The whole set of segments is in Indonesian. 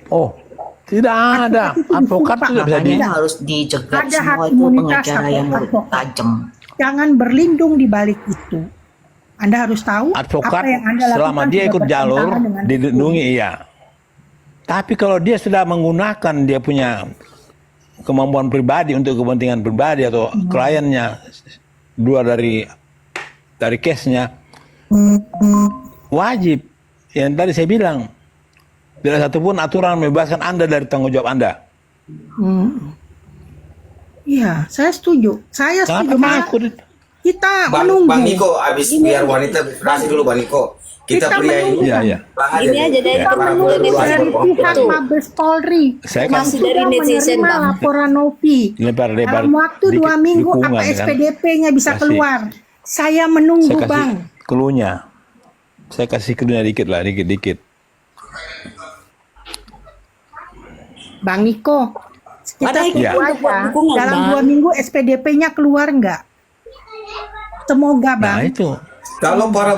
Oh, tidak ada. Advokat tidak bisa di. Makanya harus dicegat Ada hak semua itu imunitas pengacara yang advokat. tajam. Jangan berlindung di balik itu. Anda harus tahu Advokat apa yang Anda lakukan selama dia sudah ikut jalur bertentangan dengan hukum. dilindungi, iya. Tapi kalau dia sudah menggunakan dia punya kemampuan pribadi untuk kepentingan pribadi atau kliennya dua dari case-nya, wajib. Yang tadi saya bilang, tidak satupun aturan membebaskan Anda dari tanggung jawab Anda. Iya, saya setuju. Saya setuju. Kenapa Malah takut? kita Bang menunggu. Niko, habis biar wanita berkreasi dulu Bang Niko. Kita Kita pria menunggu. ini. Iya, iya. Ini aja deh, Kita teman menunggu netizen. dari pihak Betul. Mabes Polri. Saya kan Masih dari Sudah netizen, menerima Bang. laporan Novi. lebar-lebar Dalam waktu 2 dikit minggu dukungan, apa kan? SPDP-nya bisa Kasih. keluar. Saya menunggu, Saya kasih Bang. clue-nya. Saya kasih clue-nya dikit lah, dikit-dikit. Bang Niko, kita Padahal tunggu Iya. untuk buat aja. dukungan, Dalam Bang. 2 minggu SPDP-nya keluar nggak? Semoga, Bang. Nah itu. Kalau para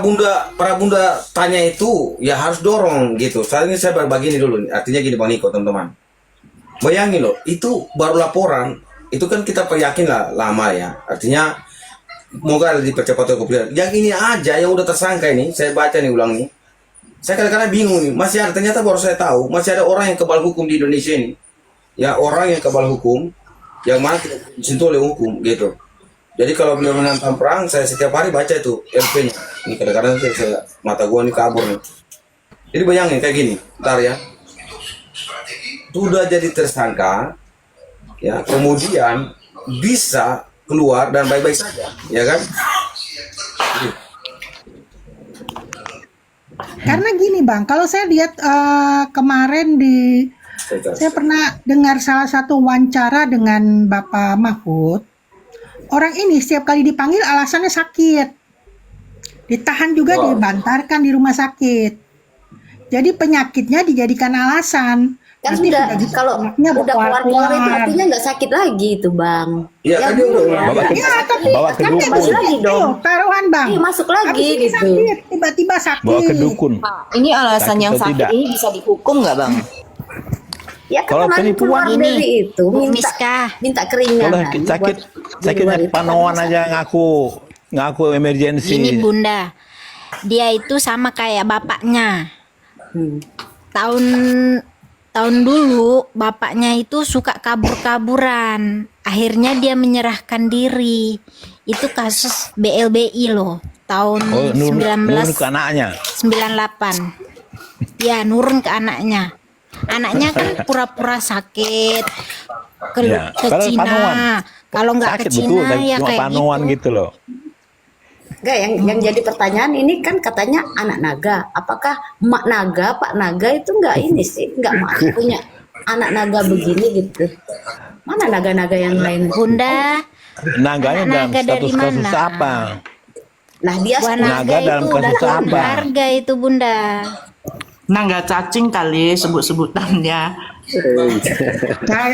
bunda tanya itu, ya harus dorong gitu. Saat ini saya berbagi ini dulu. Artinya gini Bang Niko, teman-teman. Bayangin loh, itu baru laporan. Itu kan kita yakin lah lama ya. Artinya, moga dipercepat oleh kepolisian. Yang ini aja yang udah tersangka ini, saya baca nih ulang nih. Saya kadang-kadang bingung nih. Masih ada, ternyata baru saya tahu, masih ada orang yang kebal hukum di Indonesia ini. Ya orang yang kebal hukum, yang mana tidak disentuh oleh hukum gitu. Jadi kalau beliau menantang perang, saya setiap hari baca itu LP-nya. Ini kadang-kadang saya mata gua nih kabur nih. Jadi bayangin kayak gini, ntar ya. Sudah jadi tersangka, ya kemudian bisa keluar dan baik-baik saja, ya kan? Karena gini, Bang, kalau saya lihat kemarin saya pernah dengar salah satu wawancara dengan Bapak Mahfud. Orang ini setiap kali dipanggil alasannya sakit. Ditahan juga, dibantarkan di rumah sakit. Jadi penyakitnya dijadikan alasan. Kan Nanti sudah, gitu, kalau anaknya udah keluar-keluar itu berkeluar-keluar. artinya nggak sakit lagi itu, Bang. Iya kan dia udah Bawa ke, Ya, tapi bawa ke dukun. masuk lagi dong. Ayo, taruhan, Bang. Iya, masuk lagi Habis ini gitu. sakit, tiba-tiba sakit. Bawa ke dukun. Ini alasan Sakit yang atau sakit tidak? ini bisa dihukum nggak Bang? Ya kan Kalau kemarin penipuan keluar ini, dari itu Bu minta Miska. keringanan. Kalau buat di sakitnya luar itu. Panoan aja ngaku emergency. Gini Bunda, dia itu sama kayak bapaknya. Tahun tahun dulu bapaknya itu suka kabur-kaburan. Akhirnya dia menyerahkan diri. Itu kasus BLBI loh, tahun Oh, nurun ke anaknya. 1998. Ya, nurun ke anaknya. Anaknya kan pura-pura sakit ke, Ya, ke padahal Cina. panoan. Kalau nggak ke Sakit Cina betul, tapi ya cuma kayak panoan gitu. gitu loh. Enggak, yang jadi pertanyaan ini kan katanya anak naga. Apakah emak naga, Pak naga itu enggak ini sih, enggak punya anak naga begini gitu. Mana naga-naga yang lain? Bunda, Naganya Anak dalam naga dari status kasus mana? apa? Nah, dia Buah Naga naga dalam itu udah kasus apa? harga itu Bunda. Naga cacing kali sebut-sebutannya.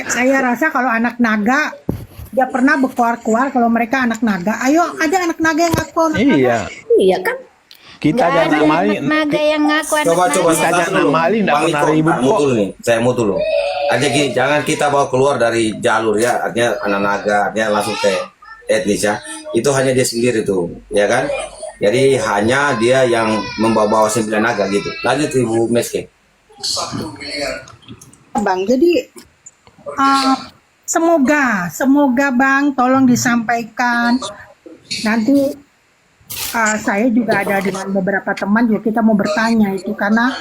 Saya rasa kalau anak naga, dia pernah berkuar-kuar kalau mereka anak naga. Ayo, ada anak naga yang ngaku anak naga. Iya. iya kan? Kita Nggak aja ada anak maling. anak naga yang ngaku anak Coba naga. Kita aja anak maling nggak Bang pernah Niko, ribut mau kok. dulu nih, saya mau dulu. Aja gini, jangan kita bawa keluar dari jalur ya, artinya anak naga, artinya langsung ke etnis ya. Itu hanya dia sendiri tuh, ya kan? Jadi hanya dia yang membawa 9 naga gitu. Lanjut Ibu Meske. Bang, jadi semoga Bang tolong disampaikan. Nanti saya juga ada dengan beberapa teman juga kita mau bertanya itu karena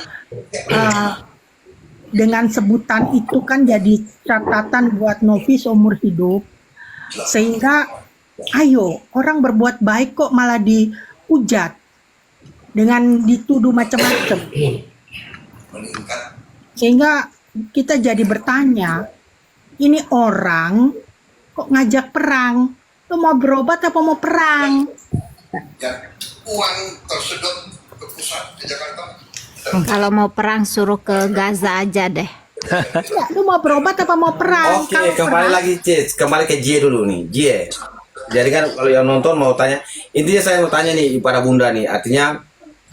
dengan sebutan itu kan jadi catatan buat Novi seumur hidup, sehingga ayo orang berbuat baik kok malah dihujat dengan dituduh macam-macam, sehingga kita jadi bertanya, ini orang kok ngajak perang? Lu mau berobat apa mau perang? Uang tersedot ke pusat di Jakarta. Kalau mau perang suruh ke Gaza aja deh. Ya, lu mau berobat apa mau perang? Oke, Kalau kembali perang, lagi kembali ke J dulu nih, J. Jadi kan kalau yang nonton mau tanya, intinya saya mau tanya nih para bunda nih, artinya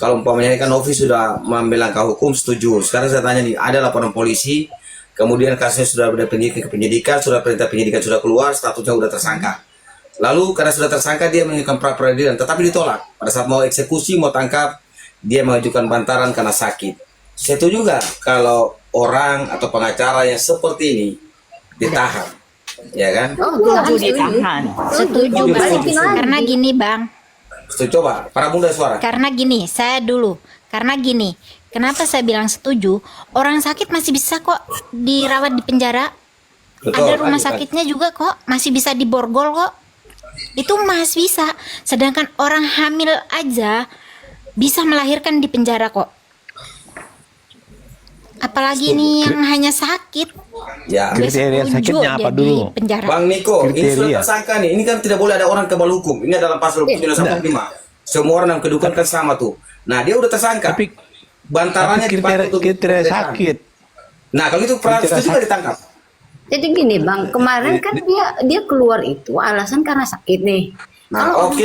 kalau umpamanya kan Novi sudah mengambil langkah hukum, setuju. Sekarang saya tanya nih, ada laporan polisi, kemudian kasusnya sudah ada penyidikan, sudah perintah penyidikan sudah keluar, statusnya sudah tersangka. Lalu karena sudah tersangka dia mengajukan pra peradilan, tetapi ditolak. Pada saat mau eksekusi, mau tangkap, dia mengajukan bantaran karena sakit. Setuju nggak kalau orang atau pengacara yang seperti ini ditahan, ya kan? Oh, Setuju setuju. ditahan. Setuju Bang. Balikin lagi. Karena gini Bang, Setuju, coba para bunda suara. karena gini, saya dulu. Karena gini, kenapa saya bilang setuju? Orang sakit masih bisa kok dirawat di penjara. Betul, Ada rumah lanjut, sakitnya juga kok, masih bisa diborgol kok. Itu masih bisa. Sedangkan orang hamil aja bisa melahirkan di penjara kok. Apalagi nih yang hanya sakit. Ya, Dia Kriteria setuju sakitnya dia apa di dulu? penjara. Bang Niko, ini sudah Kriteria. tersangka nih. Ini kan tidak boleh ada orang kebal hukum. Ini dalam pasal 915. Semua orang yang kedudukan kan sama tuh. Nah, dia udah tersangka. Tapi Bantarannya dipakai untuk kriteria sakit. Nah, kalau itu Kriteria itu juga ditangkap. Jadi gini Bang, kemarin kan dia keluar itu alasan karena sakit nih. Nah, oke,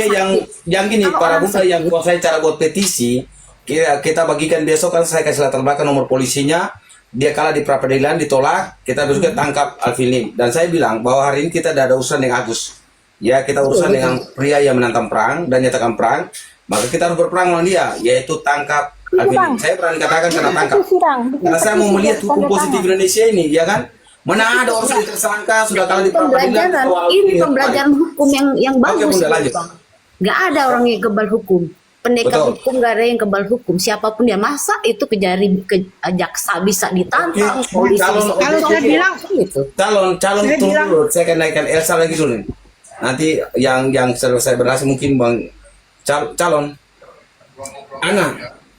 yang gini, kalau para orang bunda yang kuasai cara buat petisi, kita bagikan besok kan saya kasih latar belakang nomor polisinya. Dia kalah di pra peradilan, ditolak, kita besok tangkap Alvin Lim. Dan saya bilang bahwa hari ini kita tidak ada urusan dengan Agus. Ya, kita urusan dengan pria yang menantang perang dan nyatakan perang. Maka kita harus berperang lawan dia, yaitu tangkap Alvin Lim. Saya berani katakan karena tangkap. Karena saya mau melihat hukum positif Indonesia ini, ya kan? Mana ada orang sudah tersangka, sudah kalah di pra peradilan. Pembelajaran ini pembelajaran hukum yang Oke, bagus. Bunda, lanjut. Nggak ada orang yang kebal hukum. Pendekar Betul. hukum nggak ada yang kebal hukum. Siapapun dia, masa itu ke jaksa bisa ditantang, Oke. polisi Kalau- bisa Kalau saya ditantang. bilang gitu. calon Saya tunggu bilang- dulu, saya akan naikkan Elsa lagi dulu nih. Nanti yang selesai berhasil mungkin Bang calon Ana,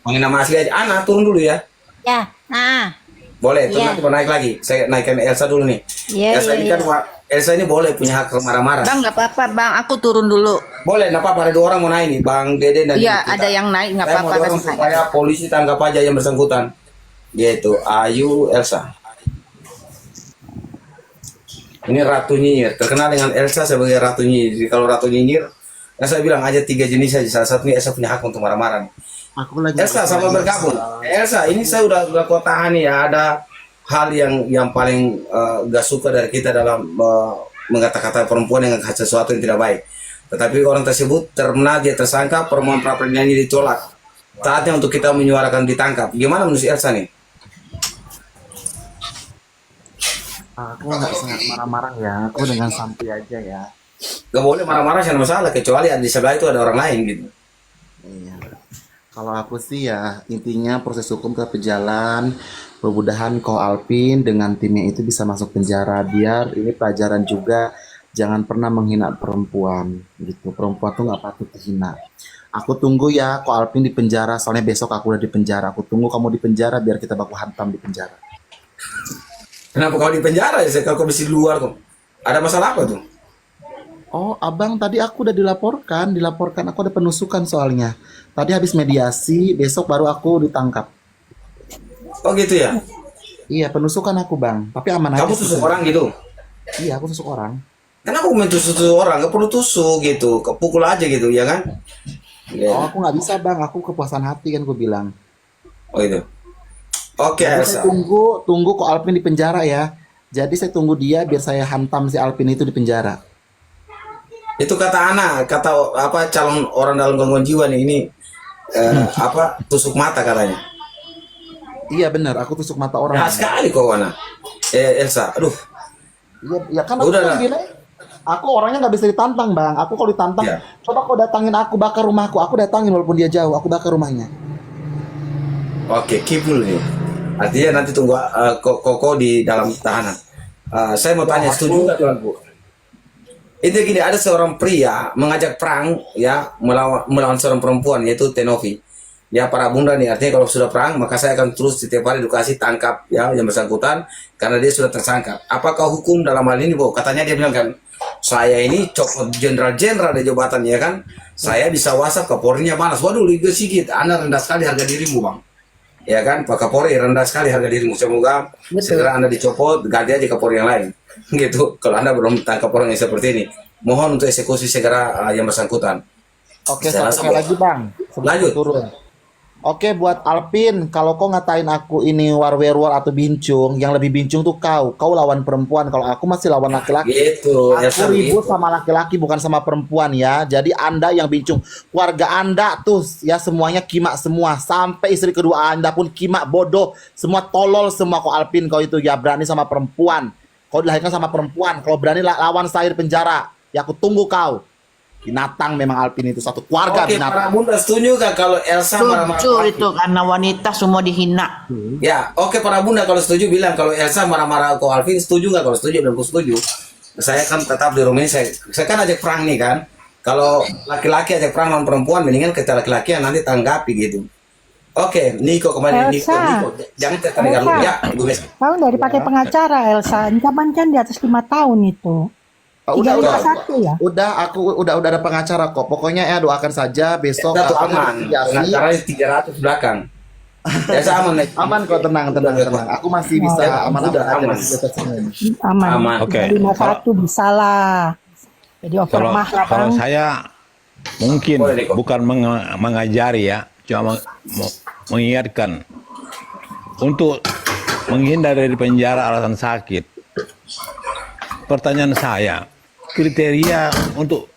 panggil nama asli aja Ana, turun dulu ya. Ya, nah, Boleh, terus Iya. nanti mau naik lagi. Saya naikkan Elsa dulu nih. Iya, Elsa iya, ini iya. kan Elsa ini boleh punya hak marah-marah. Bang, nggak apa-apa Bang, aku turun dulu. Boleh, nggak apa-apa, ada 2 orang mau naik nih, Bang Dede dan Iya, kita. ada yang naik, nggak Saya apa-apa, mau dorong kasih naik. supaya polisi tangkap aja yang bersangkutan, yaitu Ayu Elsa. Ini Ratu Nyinyir, terkenal dengan Elsa sebagai Ratu Nyinyir. Jadi kalau Ratu Nyinyir, saya bilang aja 3 jenis saja. Salah satunya Elsa punya hak untuk marah-marah nih. Aku lagi Elsa sama bergabung. Elsa, ini saya udah kau tahan nih ya. Ada hal yang paling gak suka dari kita dalam mengata-kata perempuan yang sesuatu yang tidak baik. Tetapi orang tersebut terkena, dia tersangka, permohonan pra peradilannya ditolak. Saatnya untuk kita menyuarakan ditangkap. Gimana menurut Elsa nih? Aku nggak sangat marah-marah ya. Aku dengan santai aja ya. Gak boleh marah-marah, jangan masalah. Kecuali di sebelah itu ada orang lain gitu. Iya. Kalau aku sih ya intinya proses hukum tetap berjalan. Mudah-mudahan Ko Alvin dengan timnya itu bisa masuk penjara, biar ini pelajaran juga. Jangan pernah menghina perempuan gitu. Perempuan tuh nggak patut dihina. Aku tunggu ya Ko Alvin di penjara. Soalnya besok aku udah di penjara. Aku tunggu kamu di penjara biar kita baku hantam di penjara. Kenapa kau di penjara ya? Kalau kau bisa di luar tuh. Ada masalah apa tuh? Oh, abang tadi aku udah dilaporkan. Aku ada penusukan soalnya. Tadi habis mediasi, besok baru aku ditangkap. Oh gitu ya? Iya, penusukan aku bang. Tapi aman aja. Kamu sih, tusuk Bang. orang gitu? Iya, aku tusuk orang. Kenapa aku main tusuk orang? Gak perlu tusuk gitu. Kepukul aja gitu, ya kan? Ya. Oh, aku nggak bisa bang. Aku kepuasan hati kan, aku bilang. Oh itu. Oke, Jadi Elsa. saya tunggu kok Alvin di penjara ya. Jadi saya tunggu dia biar saya hantam si Alvin itu di penjara. Itu kata Ana, kata apa calon orang dalam gangguan jiwa nih ini apa tusuk mata katanya. Iya benar, aku tusuk mata orang. Nah sekali kok Ana. Elsa, aduh. Iya, ya kan aku Udah kan lah. bilang, aku orangnya nggak bisa ditantang bang. Aku kalau ditantang, Iya. coba kau datangin aku bakar rumahku. Aku datangin walaupun dia jauh, aku bakar rumahnya. Oke, keep dulu nih. Artinya nanti tunggu Koko di dalam tahanan. Saya mau tanya, setuju nggak Tuan Bu? Itu gini, ada seorang pria mengajak perang ya melawan seorang perempuan yaitu Tenovi. Ya para bunda nih, artinya kalau sudah perang maka saya akan terus setiap hari edukasi tangkap ya yang bersangkutan karena dia sudah tersangka. Apakah hukum dalam hal ini Bu? Katanya dia bilang kan, saya ini copot jenderal-jenderal di jabatan ya kan. Saya bisa WhatsApp Kapolrinya balas. Waduh, Liga Sigit, Anda rendah sekali harga dirimu Bang. Ya kan, Pak Kapolri rendah sekali harga dirimu. Semoga segera Anda dicopot, ganti aja Kapolri yang lain. Gitu. Kalau Anda belum tangkap orang yang seperti ini, mohon untuk eksekusi segera yang bersangkutan. Oke, Saya satu rasa kali lagi bang. Sebelum Lanjut. turun. Oke, buat Alpin, kalau kau ngatain aku ini werewolf atau bincung, yang lebih bincung tuh kau. Kau lawan perempuan, kalau aku masih lawan laki-laki. Gitu, Aku Elsa ribut begitu. sama laki-laki bukan sama perempuan ya. Jadi Anda yang bincung, keluarga Anda tuh ya semuanya kimak semua. Sampai istri kedua Anda pun kimak bodoh, semua tolol semua kau Alpin kau itu ya berani sama perempuan. Kau dilahirkan sama perempuan, kalau berani lawan saya di penjara, ya aku tunggu kau. Binatang memang Alpin itu satu keluarga Oke, para binatang. bunda setuju gak kalau Elsa marah-marah Setuju Alvin? itu karena wanita semua dihina. Ya, oke para bunda kalau setuju bilang kalau Elsa marah-marah ke Alvin, setuju nggak? Kalau setuju dan setuju. Saya kan tetap di rumah ini, saya kan ajak perang nih kan. Kalau laki-laki ajak perang lawan perempuan, mendingan kita laki-laki yang nanti tanggapi gitu. Oke, Niko kembali. Niko, Elsa. Niko. Jangan tertarik dulu. Elsa. Ya, Bu Mes. Tahu dari pakai pengacara Elsa, ancaman kan di atas 5 tahun itu. Oh, udah, 351 ya. aku udah ada pengacara kok. Pokoknya ya doakan saja besok Kita tuh aku aman. mediasi. Pengacaranya 300 belakang. Elsa aman, Nek. Aman kok, tenang. Aku masih bisa aman-aman Sudah aja aman. masih bisa senyum. Aman. Aman. Oke. 351 bisa lah. Jadi over Kalau mah lah, kalau Bang. saya mungkin Boleh, Niko. bukan mengajari ya, cuma mengingatkan untuk menghindar dari penjara alasan sakit. Pertanyaan saya, kriteria untuk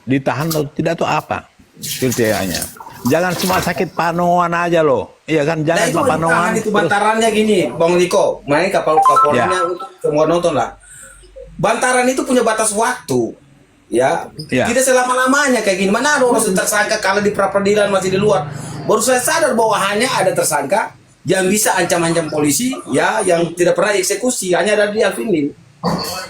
ditahan atau tidak itu apa kriterianya? Jangan cuma sakit panoan aja loh. Iya kan, Nah jangan itu cuma panoan. ditahan itu terus- bantarannya gini, Bang Niko. Main kapalnya Ya. untuk semua nonton lah. Bantaran itu punya batas waktu. Ya, Ya. tidak selama-lamanya kayak gini. Mana ada orang tersangka kalau di pra-peradilan masih di luar. Baru saya sadar bahwa hanya ada tersangka yang bisa ancam-ancam polisi, ya, yang tidak pernah eksekusi, hanya ada di Alvin Lim.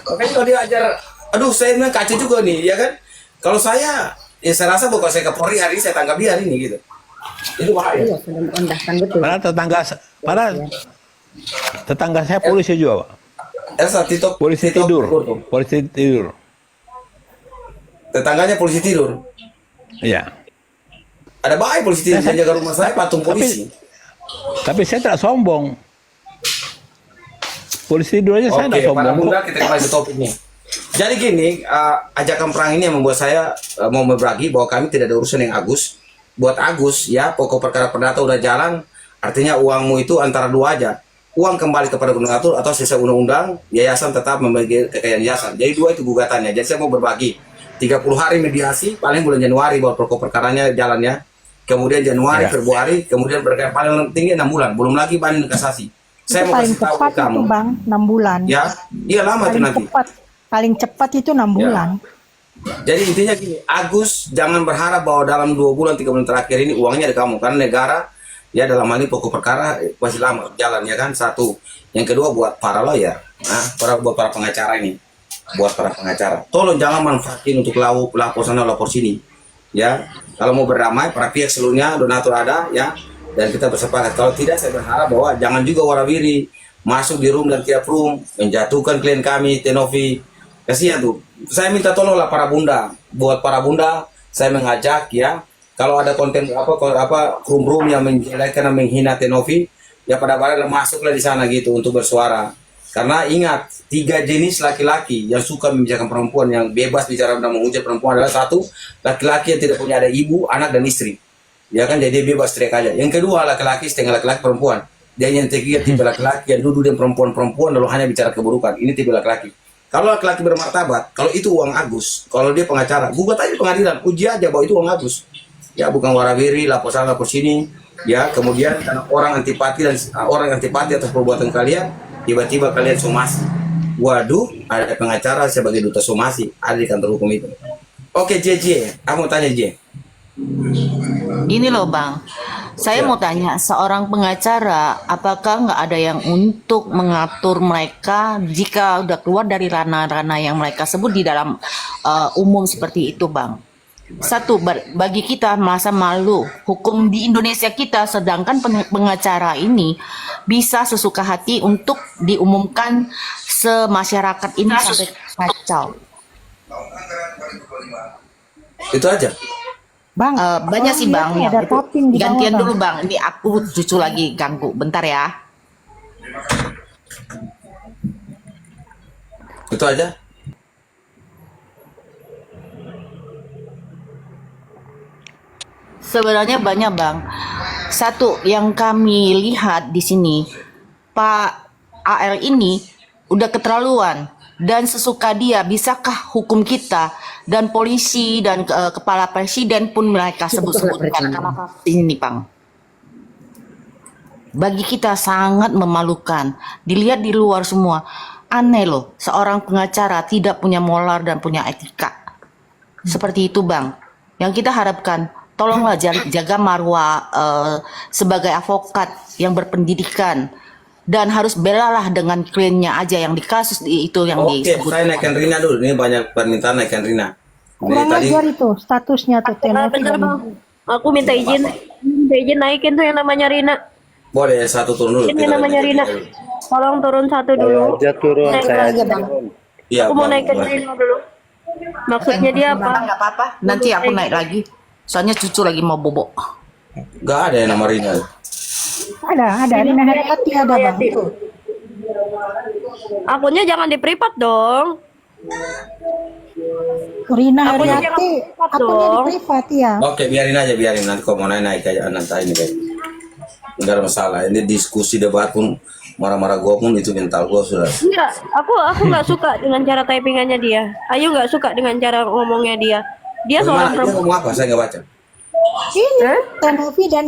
Makanya kalau dia ajar, aduh saya memang kacau juga nih, ya kan? Kalau saya, ya saya rasa bahwa saya ke Polri hari ini saya tangkap dia hari ini gitu. Itu bahaya. Iya, sudah merendahkan betul. Padahal tetangga saya polisi juga, Pak. Elsa, Tito, Polisi Tito tidur. tuh. Polisi tidur. Tetangganya polisi tidur. Iya. Ada baik polisi tidur yang jaga rumah saya patung polisi. Tapi saya tidak sombong. Polisi tidur aja saya tidak Oke, para sombong. bunda kok. kita kembali ke topik nih. Jadi gini, ajakan perang ini yang membuat saya mau berbagi bahwa kami tidak ada urusan yang Agus. Buat Agus, ya pokok perkara perdata udah jalan, artinya uangmu itu antara dua aja. Uang kembali kepada koordinator atau sesuai undang-undang, yayasan tetap membagi kekayaan yayasan. Jadi dua itu gugatannya. Jadi saya mau berbagi. 30 hari mediasi, paling bulan Januari baru pokok perkaranya jalannya. Kemudian Januari, Ya. Februari, kemudian berkait paling tinggi 6 bulan. Belum lagi banding kasasi. Saya Itu mau paling kasih tahu cepat ke kamu. itu Bang, 6 bulan. Ya, iya lama tuh Paling nanti. cepat. Paling cepat itu 6 bulan. Jadi intinya gini, Agus jangan berharap bahwa dalam 2 bulan 3 bulan terakhir ini uangnya ada kamu, karena negara ya dalam hal ini pokok perkara masih lama jalan ya kan. Satu, yang kedua buat para lawyer, buat para pengacara ini, buat para pengacara, tolong jangan manfaatin untuk lapor sana lapor sini, ya. Kalau mau berdamai, para pihak seluruhnya donatur ada ya, dan kita bersepakat. Kalau tidak, saya berharap bahwa jangan juga warawiri masuk di room dan tiap room menjatuhkan klien kami, Tenovi. Kasihan tuh. Saya minta tolonglah para bunda. Buat para bunda, saya mengajak ya. Kalau ada konten room yang menjelekkan dan menghina Tenovi, ya pada masuklah di sana gitu untuk bersuara. Karena ingat, 3 jenis laki-laki yang suka membicarakan perempuan, yang bebas bicara dan menghujat perempuan adalah satu, laki-laki yang tidak punya ada ibu, anak dan istri. Ya kan, jadi dia bebas teriak aja. Yang kedua, laki-laki setengah laki-laki perempuan. Dia yang ketiga tipe laki-laki yang duduk dengan perempuan-perempuan lalu hanya bicara keburukan. Ini tipe laki-laki. Kalau laki-laki bermartabat, kalau itu uang Agus, kalau dia pengacara, gugat aja pengadilan, uji aja bahwa itu uang Agus. Ya bukan warawiri, lapor sana, lapor sini. Ya kemudian karena orang antipati atas perbuatan kalian, tiba-tiba kalian somasi. Waduh, ada pengacara sebagai duta somasi, ada di kantor hukum itu. Oke, JJ, aku mau tanya J. Gini loh Bang, saya mau tanya seorang pengacara, apakah nggak ada yang untuk mengatur mereka jika udah keluar dari ranah-ranah yang mereka sebut di dalam umum seperti itu Bang? Satu, bagi kita merasa malu hukum di Indonesia kita, sedangkan pengacara ini bisa sesuka hati untuk diumumkan semasyarakat ini sampai kacau. Itu aja. Bang, Banyak sih Bang. ini ada Itu topping di bawah, gantian Bang. dulu Bang. Ini aku cucu lagi ganggu. Bentar ya. Itu aja. Sebenarnya banyak Bang. Satu yang kami lihat di sini, Pak AL ini udah keterlaluan dan sesuka dia. Bisakah hukum kita dan polisi dan kepala presiden pun mereka sebut-sebutkan karena kasus ini, Pang? Bagi kita sangat memalukan. Dilihat di luar semua. Aneh loh, seorang pengacara tidak punya moral dan punya etika. Seperti itu, Bang. Yang kita harapkan, tolonglah jaga marwah sebagai advokat yang berpendidikan. Dan harus belalah dengan kliennya aja yang di kasus itu yang Oke, disebut. saya naikkan Rina dulu. Ini banyak permintaan naikkan Rina. Ini Kurang tadi ajar itu statusnya tuh Tenovi Bentar dan bang, aku minta izin naikin tuh yang namanya Rina. boleh satu turun dulu. Ini namanya Rina. Tolong turun satu dulu. Naik lagi bang. Iya, Aku mau Bang. naikin Rina dulu. Maksudnya dia apa? Nggak apa-apa, nanti aku naik lagi. Soalnya cucu lagi mau bobok. Gak ada yang nama Rina. ada Rina Haryati ada bang. Tuh. Akunnya jangan di privat dong. Rina Akunnya Haryati jangan privat akunnya dong. di privat ya. Oke, biarin aja, biarin. Nanti kalau mau naik aja nanti ini kayak. Enggak ada masalah. Ini diskusi debat pun marah-marah gue pun itu mental gue sudah. Enggak, aku nggak suka dengan cara typingannya dia. Ayu nggak suka dengan cara ngomongnya dia. Dia Bagaimana? seorang Dia perempuan. ngomong apa? Saya nggak baca. Ini Tenovi dan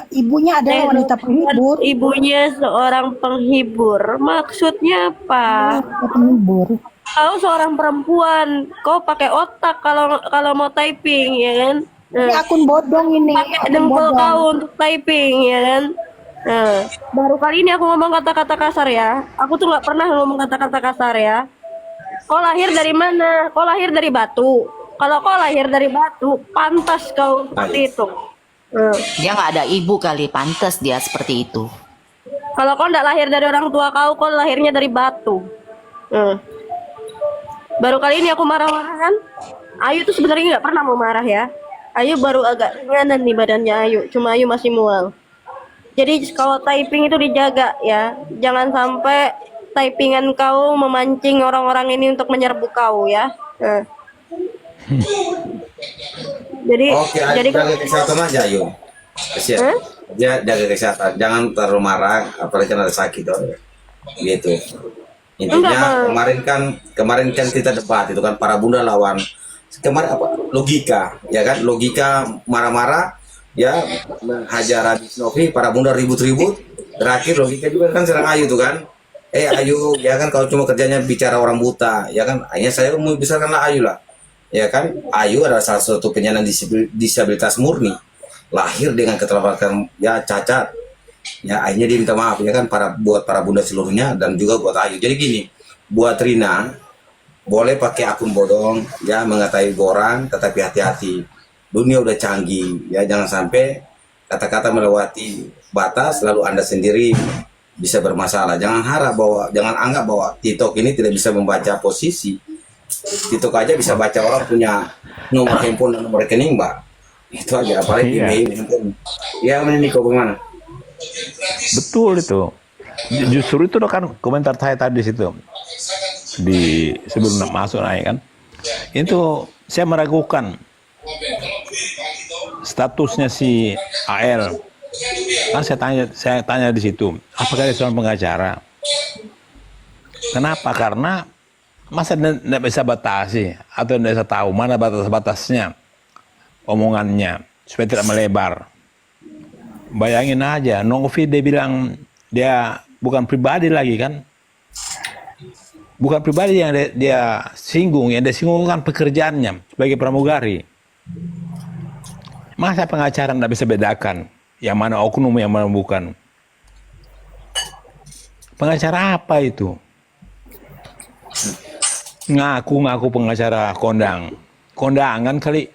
ibunya adalah wanita penghibur. Ibunya seorang penghibur. Maksudnya apa? Penghibur. Kau seorang perempuan, kau pakai otak kalau mau typing, ya kan? Ini akun bodong ini. Pakai Akun dengkul bodong. kau untuk typing, ya kan? Nah, baru kali ini aku ngomong kata-kata kasar ya. Aku tuh nggak pernah ngomong kata-kata kasar ya. Kau lahir dari mana? Kau lahir dari batu. Kalau kau lahir dari batu, pantas kau seperti itu. Dia nggak ada ibu kali, pantas dia seperti itu. Kalau kau nggak lahir dari orang tua kau lahirnya dari batu. Baru kali ini aku marah-marah kan? Ayu tuh sebenarnya nggak pernah mau marah ya. Ayu baru agak ringanan nih badannya Ayu. Cuma Ayu masih mual. Jadi kalau typing itu dijaga ya. Jangan sampai typingan kau memancing orang-orang ini untuk menyerbu kau ya. Jadi Oke, jadi jaga kesehatan aja, Ayu. Kesian. Ya, jaga kesehatan. Jangan terlalu marah, apalagi kan ada sakit. Gitu. Enggak, Intinya Bang. kemarin kan kita debat itu kan para bunda lawan kemarin apa logika ya kan logika marah-marah ya hajar habis Novi para bunda ribut-ribut terakhir logika juga kan serang Ayu tuh kan Ayu ya kan kalau cuma kerjanya bicara orang buta ya kan akhirnya saya mau besarkanlah Ayu lah ya kan Ayu adalah salah satu penyandang disabilitas murni lahir dengan keterbatasan ya cacat ya akhirnya dia minta maaf ya kan buat para bunda seluruhnya dan juga buat Ayu. Jadi gini, buat Rina boleh pakai akun bodong ya mengatai orang tetapi hati-hati. Dunia udah canggih ya jangan sampai kata-kata melewati batas lalu Anda sendiri bisa bermasalah. Jangan anggap bahwa TikTok ini tidak bisa membaca posisi. TikTok aja bisa baca orang punya nomor handphone dan nomor rekening, Mbak. Itu aja apalagi email handphone. Ya, ini kok bagaimana? Betul itu. Justru itu kan komentar saya tadi situ di sebelum masuk naik kan. Itu saya meragukan statusnya si AL. Kan saya tanya di situ, apakah dia seorang pengacara? Kenapa? Karena masa tidak bisa batasi atau tidak bisa tahu mana batas-batasnya omongannya supaya tidak melebar. Bayangin aja, Novi dia bilang dia bukan pribadi lagi kan. Bukan pribadi yang dia singgung, yang dia singgung kan pekerjaannya sebagai pramugari. Masa pengacara tidak bisa bedakan yang mana oknum, yang mana bukan. Pengacara apa itu? Ngaku-ngaku pengacara kondangan kali.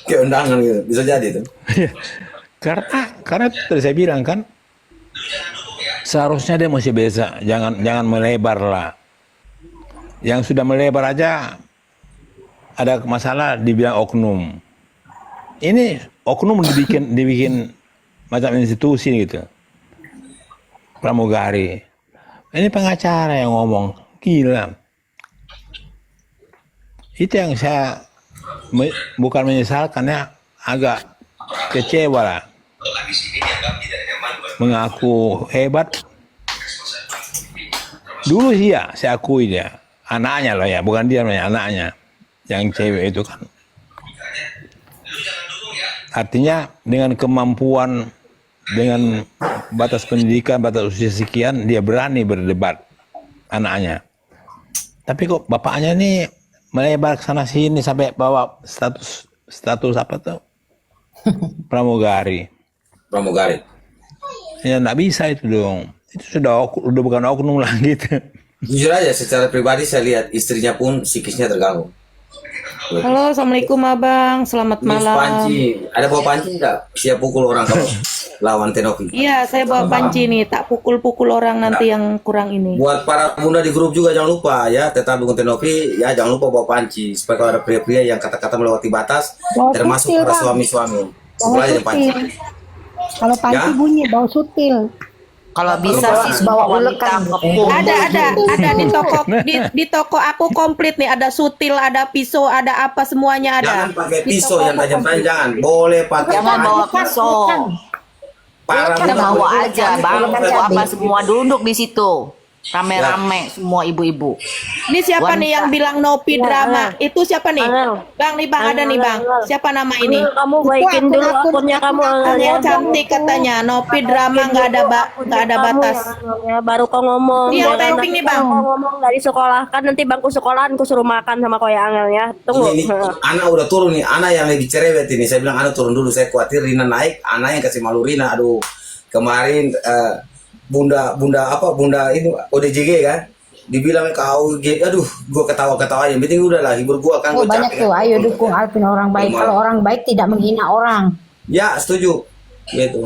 Kayak undangan gitu, bisa jadi tuh. karena tadi saya bilang kan seharusnya dia masih bisa, jangan melebar lah. Yang sudah melebar aja ada masalah dibilang oknum. Ini oknum dibikin macam institusi gitu. Pramugari. Ini pengacara yang ngomong, gila. Itu yang saya bukan menyesalkan ya, agak kecewa lah. Mengaku hebat. Dulu sih ya, saya akui dia. Anaknya loh ya, bukan dia namanya, anaknya. Yang cewek itu kan. Artinya dengan kemampuan, dengan batas pendidikan, batas usia sekian, dia berani berdebat anaknya. Tapi kok bapaknya nih melebar ke sana sini sampai bawa status apa tuh? Pramugari. Pramugari. Ya nggak bisa itu dong. Itu sudah bukan oknum lagi itu. Jujur aja, secara pribadi saya lihat istrinya pun psikisnya terganggu. Halo, assalamualaikum abang, selamat Miss malam. Panci, ada bawa panci nggak? Siap pukul orang kalau lawan Tenopi. Iya, saya bawa panci nih, tak pukul-pukul orang nanti yang kurang ini. Buat para bunda di grup juga jangan lupa ya, tetap dukung Tenopi ya, jangan lupa bawa panci supaya kalau ada pria-pria yang kata-kata melewati batas, Bawa termasuk sutil, para Bang. suami-suami. Bawa Mulai dari panci. sutil. Kalau panci Ya? bunyi, bau sutil. Kalau bisa sih semua wanita kepung. Ada di toko aku komplit nih, ada sutil, ada pisau, ada apa semuanya ada. Jangan pakai Di pisau toko yang aku tajam-tajam, komplit. jangan. Boleh pakai Jangan panci. bawa pisau. Para Kita bunda bawa boleh aja, pakai bang. kalau Itu pakai apa semua duduk di situ. Rame-rame semua ibu-ibu. Ini siapa nih Wanita. yang bilang Nopi drama? Itu siapa nih? Angel. Bang, nih bang, ada nih bang. Siapa nama ini? Kamu baikin dulu akunnya kamu Angel ya. Angel cantik katanya. Nopi drama nggak ada batas. Ya, baru kau ngomong. Iya, Jangan typing nanti nih, Bang. kau ngomong dari sekolah kan nanti bangku sekolahan ku suruh makan sama kau ya Angel ya. Tunggu. Ini anak udah turun nih, anak yang lagi cerewet ini. Saya bilang anak turun dulu, saya khawatir Rina naik, anak yang kasih malu Rina. Aduh, kemarin bunda ini ODJG kan, dibilang kau, aduh, gua ketawa-ketawa aja. Yang penting udahlah hibur gua kan. Oh, Gua banyak capek tuh, kan. ayo dukung Alvin orang baik. Kalau orang baik tidak menghina orang. Ya setuju, gitu.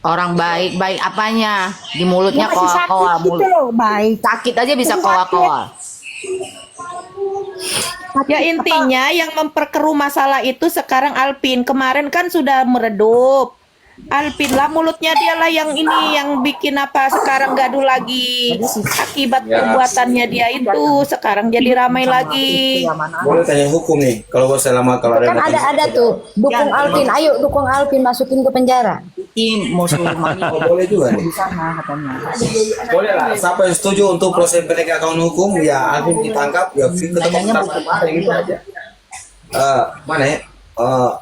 Orang baik apanya? Di mulutnya Dia masih sakit koa-koa. gitu loh, baik. Sakit aja bisa Masih koa-koa. Ya intinya yang memperkeruh masalah itu sekarang Alpin. Kemarin kan sudah meredup. Alpin lah mulutnya dia lah yang ini yang bikin apa sekarang gaduh lagi akibat perbuatannya dia itu sekarang jadi ramai lagi. Boleh tanya hukum nih, kalau gua selama kalau Kan ada tuh, dukung Alvin. Ayo dukung Alvin, masukin ke penjara. Ini Muslimah Oh, boleh juga nih. di sana katanya. Boleh lah, siapa yang setuju untuk proses penegakan hukum ya Alvin ditangkap ya kita tangkap kemarin gitu aja. Mana ya?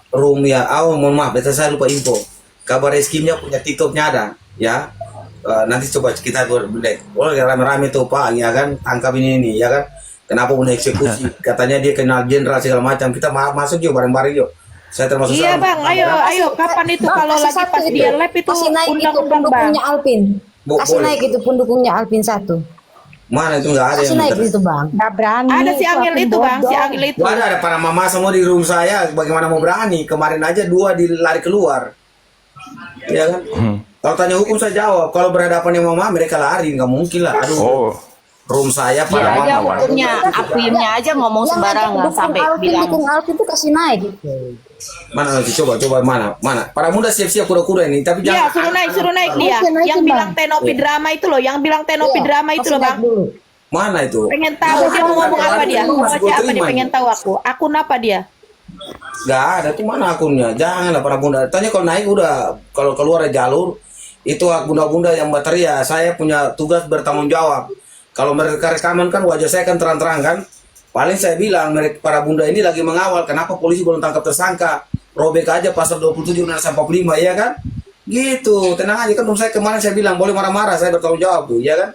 Room ya, mohon maaf, betul saya lupa info. Kabar Eskimnya punya TikToknya ada, ya. Nanti coba kita buat boleh rame-rame tuh Pak, ya kan, tangkap ini, ya kan. Kenapa punya eksekusi? Katanya dia kenal jenderal segala macam. Kita masuk yuk bareng-bareng yuk. Saya termasuk. Iya bang, ayo kapan itu Bang, kalau kasih lagi satu pas dia live itu kasih naik itu undang-undang bang. pendukungnya Alvin. Kasih Boleh. naik itu pendukungnya Alvin 1. Mana itu nggak ada Kasih yang naik ter- itu bang. Nggak berani. Ada si Angel Alvin itu bang, si bodoh. Angel itu. Ada para mama semua di room saya. Bagaimana mau berani? Kemarin aja 2 lari keluar. Ya kan? Kalau tanya hukum saya jawab. Kalau berhadapan dengan mama mereka lari, nggak mungkin lah. Aduh. Oh, Room saya Dia para aja mama. hukumnya, Aprimnya aja ngomong Yang sembarangan ngajak dukung sampai Alvin, bilang dukung Alvin tuh kasih naik gitu. Mana nanti coba mana. Para muda siap-siap kuda-kuda ini. Tapi Iya, jangan. suruh naik dia. Naikin, Yang Bang. bilang Tenopi drama itu loh, yang bilang Tenopi Iya, drama itu kasih loh naik bang. dulu. Mana itu? Pengen tahu dia mau ngomong apa dia? Mau baca apa dia? Pengen tahu aku. Akun apa dia? Gak ada tuh mana akunnya. Janganlah para bunda. Tanya kalau naik udah. Kalau keluar dari jalur itu hak bunda-bunda yang berteriak. Saya punya tugas bertanggung jawab. Kalau mereka rekaman kan wajah saya kan terang-terang kan. Paling saya bilang mereka para bunda ini lagi mengawal. Kenapa polisi belum tangkap tersangka? Robek aja pasal 27 Undang-Undang 45 ya kan? Gitu. Tenang aja kan. Saya kemarin saya bilang boleh marah-marah. Saya bertanggung jawab tuh ya kan?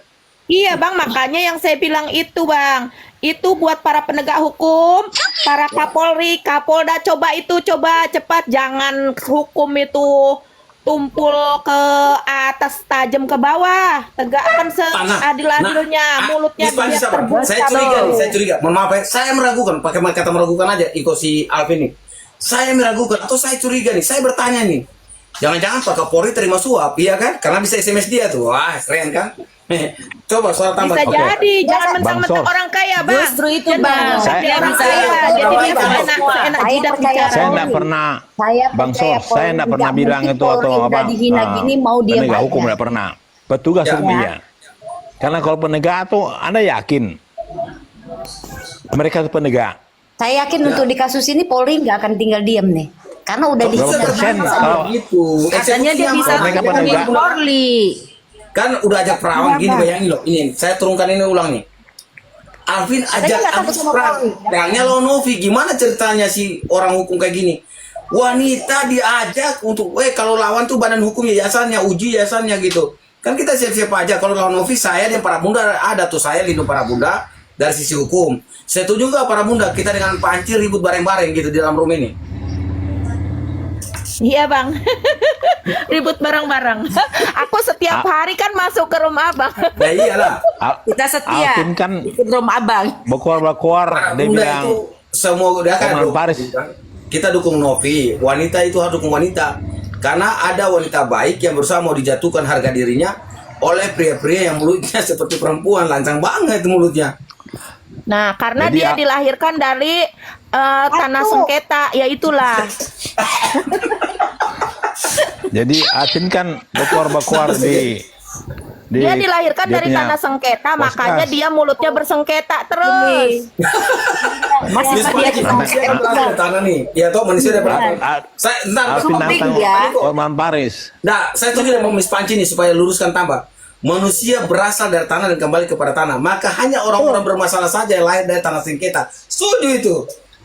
Iya bang, makanya yang saya bilang itu bang, itu buat para penegak hukum, para Kapolri, Kapolda, coba cepat, jangan hukum itu tumpul ke atas, tajam ke bawah, tegakkan seadil-adilnya, mulutnya Miss Panji, biar sabar. terbuka. Saya curiga. Mohon maaf ya, saya meragukan, pakai kata meragukan aja, Iko si Alvin nih. Saya meragukan atau saya curiga nih, saya bertanya nih. Jangan-jangan Pak Kapolri terima suap, iya kan? Karena bisa SMS dia tuh. Wah, keren kan? Coba soal tambah. Bisa Oke. jadi, jangan Bang mentang-mentang Sol. orang kaya bang. Justru itu, Jangan Bang. dia orang Saya- kaya, saya- jadi dia saya- seenak saya jidat percaya bicara. saya Polri. enggak pernah, Saya Bang percaya Sor, saya Polri enggak pernah tidak bilang mungkin itu atau Polri apa. udah dihina gini mau diam penegak aja. hukum enggak pernah. Petugas Ya. hukum iya. Karena kalau penegak tuh Anda yakin mereka itu penegak. Saya yakin untuk di kasus ini Polri nggak akan tinggal diam nih. Karena udah Berapa disitu. persen Sama kalau gitu. Katanya dia bisa mereka hubungin penegak. Polri. Kan udah ajak perawang gini, bayangin loh. Ini saya turunkan ini ulang nih. Alvin ajak nggak takut abis sama perang. Polri. Perangnya lawan Novi. Gimana ceritanya si orang hukum kayak gini? Wanita diajak untuk, kalau lawan tuh badan hukum yayasannya, uji yayasannya gitu. Kan kita siap-siap aja. Kalau lawan Novi, saya dan para bunda ada tuh. Saya lindung para bunda dari sisi hukum. Setuju nggak para bunda? Kita dengan Panci ribut bareng-bareng gitu di dalam room ini. Iya bang, ribut bareng-bareng. Aku setiap hari kan masuk ke rumah abang. Ya iyalah. Kita setia. Alvin kan Ikut rumah abang. berkuar-berkuar, Para dia bunda bilang itu semua udah kan. Roman Paris. Kita dukung Novi. Wanita itu harus dukung wanita. Karena ada wanita baik yang berusaha mau dijatuhkan harga dirinya oleh pria-pria yang mulutnya seperti perempuan, lancang banget mulutnya. Nah, karena Jadi, dia dilahirkan dari tanah sengketa, ya itulah. jadi Alvin kan berkuar-berkuar di Dia dilahirkan dia dari punya tanah sengketa, podcast. makanya dia mulutnya bersengketa terus. Masih Miss dia Panci, manusia kan pernah ada tanah nih. Ya toh manusia ada pernah. Saya ntar Alvin Topik nantang ya. Roman Paris. Nah, saya setuju dengan Miss Panci nih supaya luruskan tambah. Manusia berasal dari tanah dan kembali kepada tanah. Maka hanya orang-orang bermasalah saja yang lahir dari tanah sengketa. Setuju itu.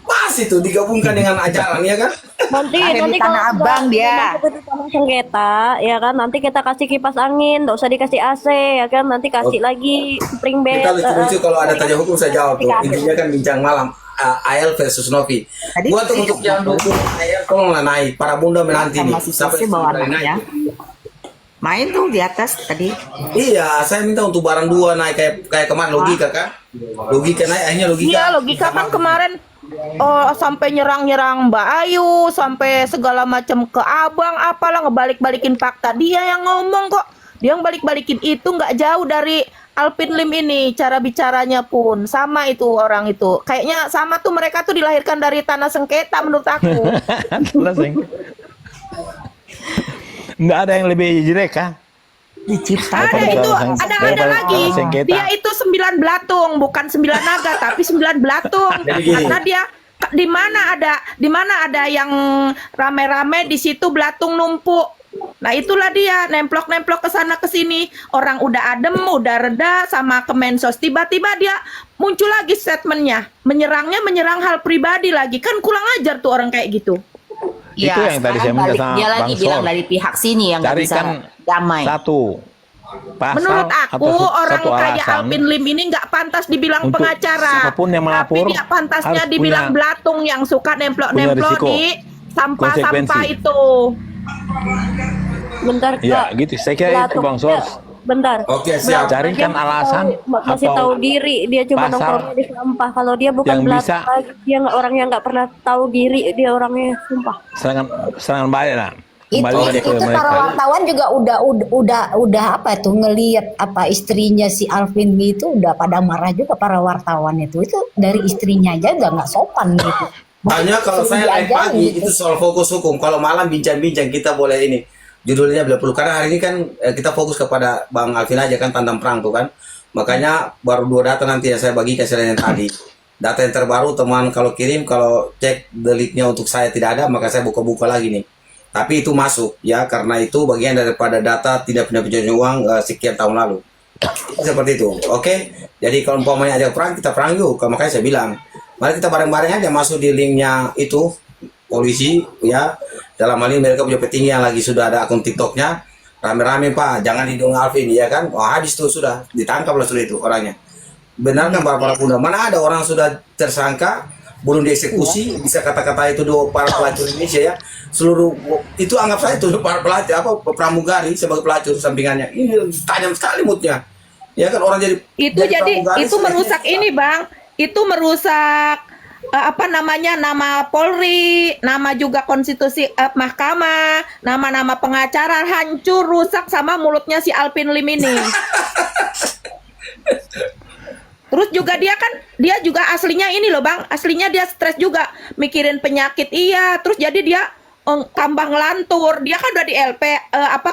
Pas itu digabungkan dengan ajaran ya kan? Nanti Lahir di Tanah Abang dia. masuk ke tanah sengketa, ya kan? Nanti kita kasih kipas angin, nggak usah dikasih AC, ya kan? Nanti kasih lagi spring bed. Kita lucu-lucu kalau ada tanya hukum saya jawab tuh. Intinya kan bincang malam. AL versus Novi. Tadi Buat untuk yang dukung AL tolonglah naik. Para bunda menanti nih. Masih sih bawa anaknya. Main tuh di atas tadi. Iya, saya minta untuk barang dua naik kayak kemarin logika kan? Logika naik akhirnya logika. Iya, logika kan kemarin sampai nyerang-nyerang Mbak Ayu, sampai segala macam ke abang, apalah ngebalik-balikin fakta. Dia yang ngomong kok. Dia yang balik-balikin itu nggak jauh dari Alvin Lim ini. Cara bicaranya pun sama itu orang itu. Kayaknya sama tuh, mereka tuh dilahirkan dari tanah sengketa menurut aku. Nggak ada yang lebih jelek kah? Ada itu, ada lagi. sengketa. Dia itu 9 belatung, bukan 9 naga, tapi 9 belatung. Jadi gini. Karena dia di mana ada yang rame-rame, di situ belatung numpuk. Nah, itulah dia nemplok-nemplok ke sana ke sini. Orang udah adem, udah reda sama Kemensos, tiba-tiba dia muncul lagi statementnya. Menyerang hal pribadi lagi. Kan kurang ajar tuh orang kayak gitu. Itu yang tadi saya minta sama Dia lagi Bang bilang Sol. dari pihak sini yang nggak bisa Carikan damai. satu pasal Menurut aku atau orang satu kayak alasan Alvin Lim ini nggak pantas dibilang untuk pengacara. siapapun yang melapor Tapi dia pantasnya harus dibilang punya- belatung yang suka punya nemplok-nemplok risiko, di sampah-sampah konsekuensi. itu. Bentar, Ya Kak. gitu, saya kira itu Bang Sol. Bentar. Oke, siap. Carikan Dia alasan masih atau tahu diri, dia cuma pasal nongkrongnya di sampah. Kalau dia bukan yang belatung bisa- lagi, dia nggak orang yang nggak pernah tahu diri, dia orangnya sumpah. serangan balik lah. Itu Kembali lagi ke para mereka. wartawan juga udah apa tuh ngelihat apa istrinya si Alvin itu udah pada marah juga para wartawan itu dari istrinya aja udah nggak sopan gitu. Hanya kalau saya live Diajarin pagi gitu. itu soal fokus hukum. Kalau malam bincang-bincang kita boleh ini. Judulnya bila perlu. Karena hari ini kan kita fokus kepada Bang Alvin aja kan, tantang perang tuh kan. Makanya baru 2 data nanti yang saya bagikan selain yang tadi. Data yang terbaru teman kalau kirim, kalau cek deliknya untuk saya tidak ada, maka saya buka-buka lagi nih. Tapi itu masuk ya, karena itu bagian daripada data tidak punya pencucian uang sekian tahun lalu. Seperti itu, oke? Jadi kalau umpamanya ada perang, kita perang yuk. Makanya saya bilang, mari kita bareng-bareng aja masuk di linknya itu polisi ya. Dalam hal ini mereka punya petinggi yang lagi sudah ada akun TikToknya, rame-rame Pak, jangan hidung Alvin ya kan? Wah habis tuh sudah ditangkap lah sudah itu orangnya. Benar kan para bunda? Mana ada orang sudah tersangka belum dieksekusi, bisa kata-kata itu do para pelacur Indonesia ya, seluruh itu anggap saya itu para pelacur apa pramugari sebagai pelacur sampingannya. Ini tajam sekali moodnya ya kan, orang jadi pramugari Itu sudah merusak susah. ini Bang, itu merusak apa namanya, nama Polri, nama juga konstitusi mahkamah, nama-nama pengacara hancur, rusak sama mulutnya si Alvin Lim ini. Terus juga dia juga aslinya ini loh Bang, aslinya dia stres juga, mikirin penyakit iya, terus jadi dia tambah ngelantur. Dia kan udah di LP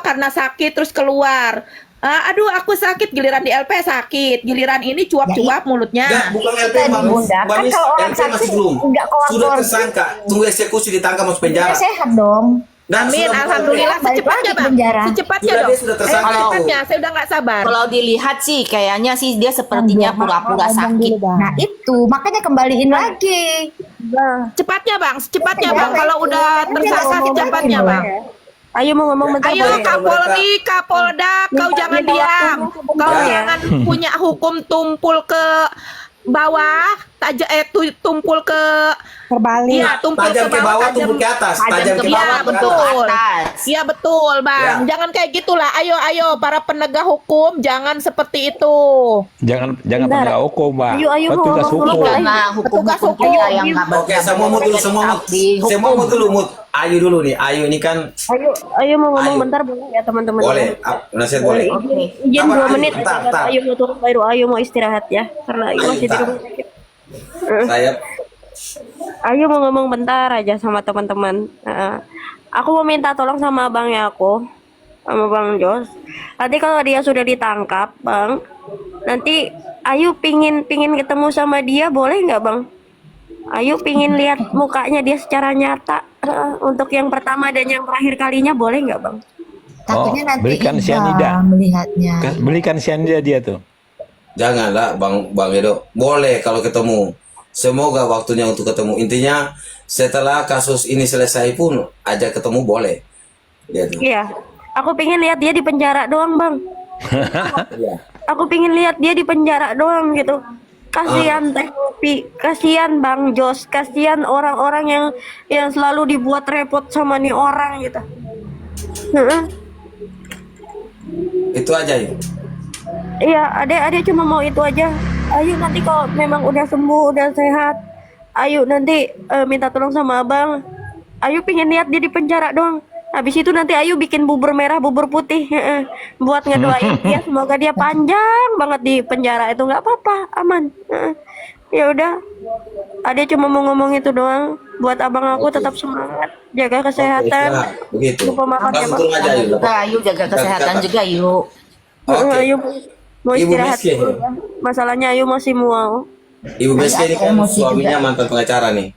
karena sakit terus keluar. Aduh aku sakit, giliran di LP sakit, giliran ini cuap-cuap mulutnya. Enggak, bukan LP Tadi, Bang. Bunda, kan Bang, kalau orang LP sakit masih belum. nggak keluar Sudah keluar. tersangka, tunggu eksekusi ditangkap masuk penjara. Sehat dong. Nah, Amin, sudah- alhamdulillah Balik secepatnya lagi ke bang, penjara. secepatnya Sudah, dong. dia sudah tersangka itu. Secepatnya, saya udah nggak sabar. Kalau dilihat sih kayaknya sih dia sepertinya pura-pura sakit. Nah itu makanya kembaliin lagi. Cepatnya bang, secepatnya bang. Kalau udah tersangka secepatnya bang. Ayo mau ngomong bentar Ayo boleh? Kapolri, Kapolda, kau jangan diam. Kau Ya. jangan punya hukum tumpul ke bawah, tumpul ke Terbalik. iya, tumpul Tajam ke bawah, tumpul ke atas. Tajam ke Iya bawah, tumpul ke betul. atas. Iya betul bang. Ya. Jangan kayak gitulah. Ayo para penegak hukum jangan seperti itu. Jangan Bentar. penegak hukum, Mbak. Ayo, Petugas mau hukum. ngomong. Karena Petugas hukum hukum. kita yang nggak Oke, semua mut dulu, semua mut. Semua mut dulu, mut. Ayu dulu nih. Ayu ini kan Ayo mau ngomong Ayo. bentar boleh ya teman-teman. boleh. Nasihat boleh. Izin Sabar, 2 Ayu. menit Bentar, aja, bentar. Ayo mau turun baru Ayo mau istirahat ya karena Ayo Ayo, masih di bentar. rumah sakit. Saya Ayo mau ngomong bentar aja sama teman-teman. Aku mau minta tolong sama abangnya aku, sama Bang Jos. Nanti kalau dia sudah ditangkap, Bang, nanti Ayu pingin ketemu sama dia, boleh nggak, Bang? Ayu pingin lihat mukanya dia secara nyata. Untuk yang pertama dan yang terakhir kalinya, boleh nggak, Bang? Takutnya nanti berikan Ida cyanida. melihatnya. Belikan cyanida dia tuh. janganlah Bang Edo. Boleh kalau ketemu. Semoga waktunya untuk ketemu. Intinya setelah kasus ini selesai pun ajak ketemu boleh. Gitu. Iya. Aku pingin lihat dia di penjara doang, Bang. Iya. Aku pingin lihat dia di penjara doang gitu. Kasihan Teh Novi, kasihan Bang Jos, kasihan orang-orang yang selalu dibuat repot sama nih orang gitu. Heeh. Itu aja ya. Iya, adek cuma mau itu aja. Ayo nanti kalau memang udah sembuh, udah sehat, ayo nanti minta tolong sama abang. Ayo pingin lihat dia di penjara doang. Habis itu nanti Ayu bikin bubur merah, bubur putih, buat ngedoain dia. Semoga dia panjang banget di penjara itu, nggak apa-apa, aman. Ya udah, Ade cuma mau ngomong itu doang. Buat abang aku tetap semangat, jaga kesehatan, Begitu. lupa makan ya Langsung Bang. turun aja yuk. Juga Ayu jaga kesehatan juga yuk. Oke. Ayu mau Ibu istirahat Meski. dulu ya. Masalahnya Ayu masih mual. Ibu Meski ini kan suaminya mantan pengacara nih.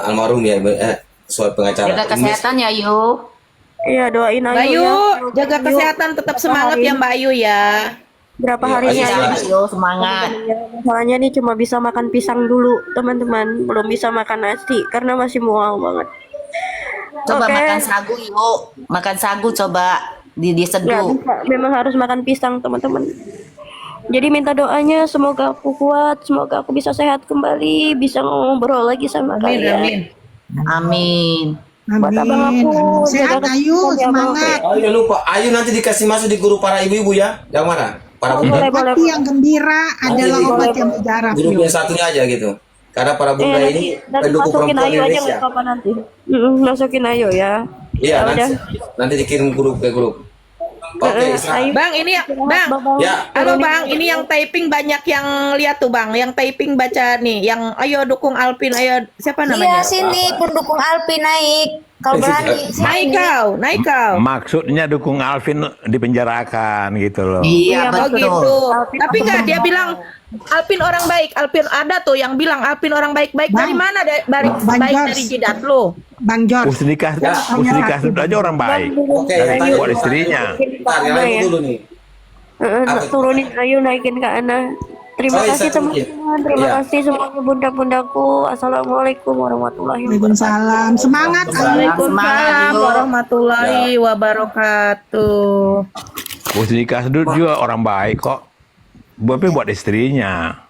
Almarhum ya, suami pengacara. Jaga kesehatan ya yuk. Iya doain Mbak Ayu Ayu, ya. jaga kesehatan, tetap semangat ya Mbak Ayu ya. Berapa Iya, harinya Ayu Ayu? semangat. Ayo semangat. Masalahnya nih cuma bisa makan pisang dulu teman-teman, belum bisa makan nasi karena masih mual banget. Coba Oke. makan sagu yuk. Makan sagu coba Nggak diseduh. bisa, memang harus makan pisang teman-teman. Jadi minta doanya semoga aku kuat, semoga aku bisa sehat kembali, bisa ngobrol lagi sama kalian. Amin. Buat abang aku, Sehat jaga Ayu, kesehatan ya, Bang. semangat. Oh iya lupa, Ayu nanti dikasih masuk di guru para ibu-ibu ya, yang mana? Para bunda. Boleh. Hati yang gembira adalah Nanti obat yang mujarab. Grup yang satunya aja gitu. Karena para bunda ini nanti pendukung masukin perempuan Ayu aja Indonesia. nggak apa-apa nanti. Masukin Ayu ya. Iya, Ya udah. nanti dikirim grup ke grup. Oke, istirahat. Ayu. Bang, ini Bang. Ya, Halo Bang, ini yang typing banyak yang lihat tuh Bang, yang typing baca nih, yang ayo dukung Alpin, ayo siapa Iya namanya? sini pendukung Alpi naik. Kalau berani Naik kau, naik kau. Maksudnya dukung Alvin dipenjarakan gitu loh. Iya Oh betul. gitu. Tapi enggak dia bilang Alpin orang baik. Alpin ada tuh yang bilang Alpin orang baik-baik. Dari Bang. mana baik Bang Jos. dari jidat lo? Bang George. Usnikah aja orang baik. Oke, Dari tanya buat dulu. istrinya. Ntar, yang lain dulu nih. Apa tuh? Turunin Ayu naikin ke Ana. Terima Oh, iya, kasih satu mungkin. teman-teman, terima Iya. kasih semuanya bunda-bundaku. Assalamualaikum warahmatullahi wabarakatuh. Waalaikumsalam. Semangat Ayu. Waalaikumsalam warahmatullahi wabarakatuh. Usnikah juga orang baik kok. Buat istrinya.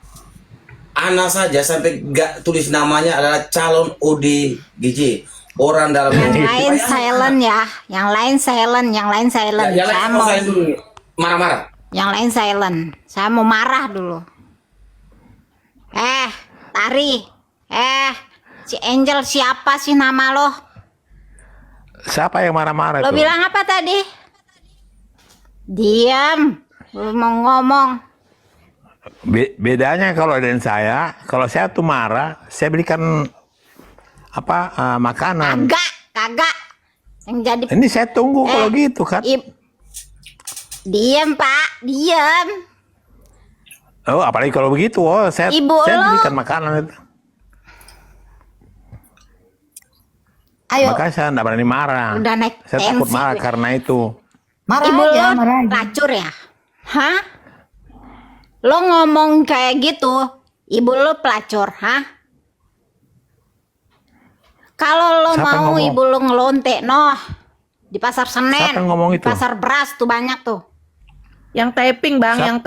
Ana saja sampai nggak tulis namanya adalah calon ODGJ. Orang dalam Yang lain silent ya, yang lain silent, yang lain silent. Ya, Saya yang mau, lain dulu nih. Marah-marah. yang lain silent. Saya mau marah dulu. Tari, si Angel siapa sih nama lo? Siapa yang marah-marah Lo tuh? bilang apa tadi? Diam, lo mau ngomong. Bedanya kalau dengan saya, kalau saya tuh marah, saya belikan makanan. Kagak. Yang jadi Ini saya tunggu kalau gitu kan. Diam, Pak, diam. Oh, apalagi kalau begitu, saya Ibu lo. belikan makanan itu. Ayo, Makanya saya nggak berani marah. udah naik Saya takut tensi marah gue. karena itu. Marah Ibu aja, lo marah aja. pelacur ya? Hah? Lo ngomong kayak gitu, ibu lo pelacur, hah? Kalau lo Siapa yang mau ngomong? ibu lo ngelontek, noh, di pasar Senen, Siapa yang ngomong di itu? pasar beras tuh banyak tuh. Yang typing bang, yang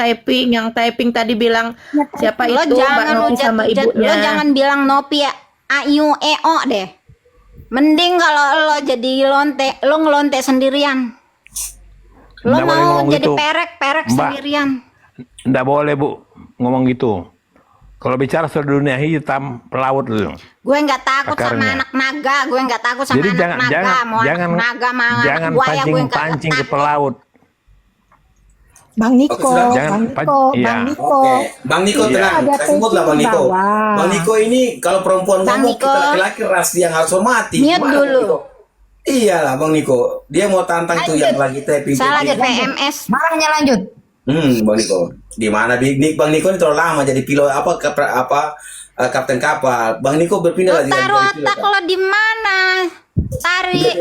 typing tadi bilang siapa Lo itu Mbak jangan Novi sama lo ibunya. jangan bilang Nopi ya, ayu eo deh. Mending kalau lo jadi lo ngelontek sendirian. Lo Nggak boleh mau ngomong jadi gitu. perek Mbak. sendirian. Nggak boleh, Bu, ngomong gitu. Kalau bicara soal dunia hitam, pelaut itu. Gue nggak takut sama Akarnya. anak naga, gue nggak takut sama Jadi anak naga, mau jangan, anak naga mau anak jangan buaya gue nggak pancing-pancing ke takut. pelaut. Bang Niko, Oke, sudah. Jangan Bang Niko, iya. Bang Niko. Oke, Bang Niko Iya. tenang. Ada Saya sebutlah Bang tensi di Niko. bawah. Bang Niko ini kalau perempuan Bang ngomong Niko. kita laki-laki ras yang harus hormati. Mute Gimana, Bang dulu. Niko? Iyalah Bang Niko. Dia mau tantang tuh yang lagi tapping. Saya lagi PMS. Marahnya lanjut. Bang Niko. Gimana Bang Niko ini terlalu lama jadi pilot kapten kapal. Bang Niko berpindah Lo lagi taruh jadi pilot, otak Bang. lo di mana? Tarik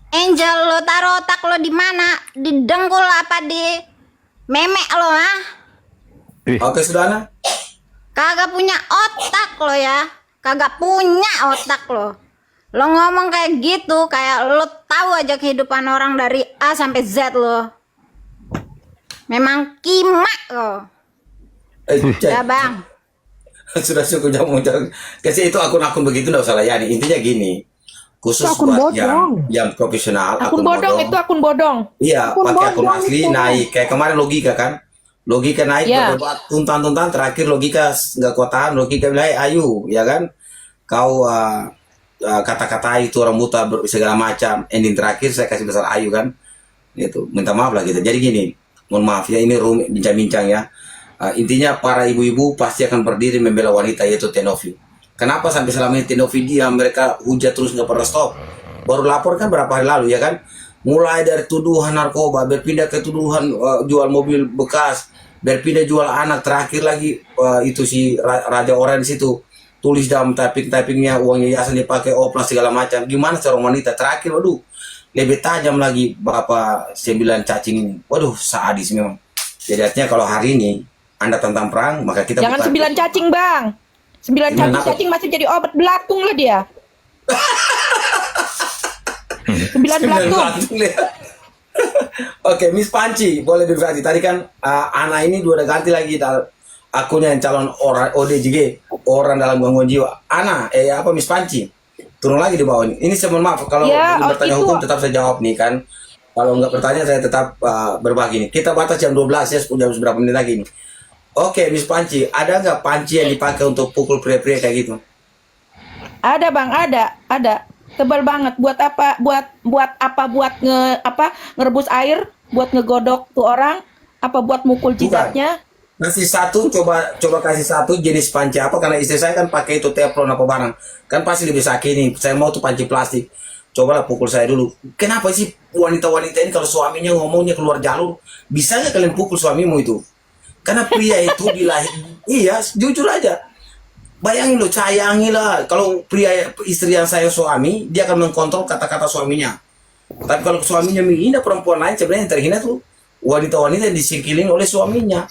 Angel, lo taruh otak lo di mana? Di dengkul apa di memek lo, ah? Ih, Oke, Sudana. Kagak punya otak lo ya. Kagak punya otak lo. Lo ngomong kayak gitu, kayak lo tahu aja kehidupan orang dari A sampai Z lo. Memang kimak lo. Cek. Ya bang. Sudah cukup jangan. Kasih itu akun-akun begitu enggak usah layani. Intinya gini. Khusus Itu akun buat bodong. yang profesional, Akun bodong itu akun bodong. Iya, Akun pakai akun bodong asli itu. naik. Kayak kemarin logika kan. Logika naik Iya. berdebat tuntan-tuntan terakhir logika nggak kuat tahan, logika bilang ayu, ya kan? Kau kata-kata itu orang buta segala macam. Ending terakhir saya kasih besar ayu kan. Gitu. Minta maaf lah gitu. Jadi gini, mohon maaf ya ini rumit bincang-bincang ya. Intinya para ibu-ibu pasti akan berdiri membela wanita yaitu Tenovi. Kenapa sampai selama ini Tenovi diam, mereka hujat terus nggak pernah stop. Baru lapor kan berapa hari lalu ya kan? Mulai dari tuduhan narkoba, berpindah ke tuduhan jual mobil bekas, berpindah jual anak, terakhir lagi itu si Raja Orange itu tulis dalam typingnya uang yayasan dipakai oplas segala macam. Gimana seorang wanita terakhir, waduh, lebih tajam lagi Bapak 9 cacing ini. Waduh, sadis memang. Jadi artinya kalau hari ini Anda tentang perang, maka kita Jangan bukan- 9 cacing bang. 9 Gimana, cacing masih jadi obat belatung lah dia. 9 belatung. Oke, Miss Panci, boleh diversi. Tadi kan Ana ini udah ganti lagi akunnya yang calon orang ODJG, orang dalam gangguan jiwa. Ana, Miss Panci, turun lagi di bawah ini. Ini saya mohon maaf, kalau Ya, bertanya itu- hukum tetap saya jawab nih kan. Kalau nggak bertanya saya tetap berbagi nih. Kita batas jam 12 ya, jam berapa menit lagi nih. Oke, Miss Panci, ada nggak panci yang dipakai untuk pukul pria-pria kayak gitu? Ada bang, ada. Tebal banget. Buat apa? Buat ngerebus air, buat ngegodok tuh orang, apa buat mukul jidatnya? Kasih satu, coba kasih satu jenis panci apa, karena istri saya kan pakai itu teflon apa barang, kan pasti lebih sakit nih. Saya mau tuh panci plastik. Cobalah pukul saya dulu. Kenapa sih wanita-wanita ini kalau suaminya ngomongnya keluar jalur, bisa nggak kalian pukul suamimu itu? Karena pria itu iya, jujur aja. Bayangin lo, sayangilah. Kalau pria istri yang saya suami, dia akan mengkontrol kata-kata suaminya. Tapi kalau suaminya menghina perempuan lain, sebenarnya yang terhina tuh wanita-wanita yang disingkilin oleh suaminya.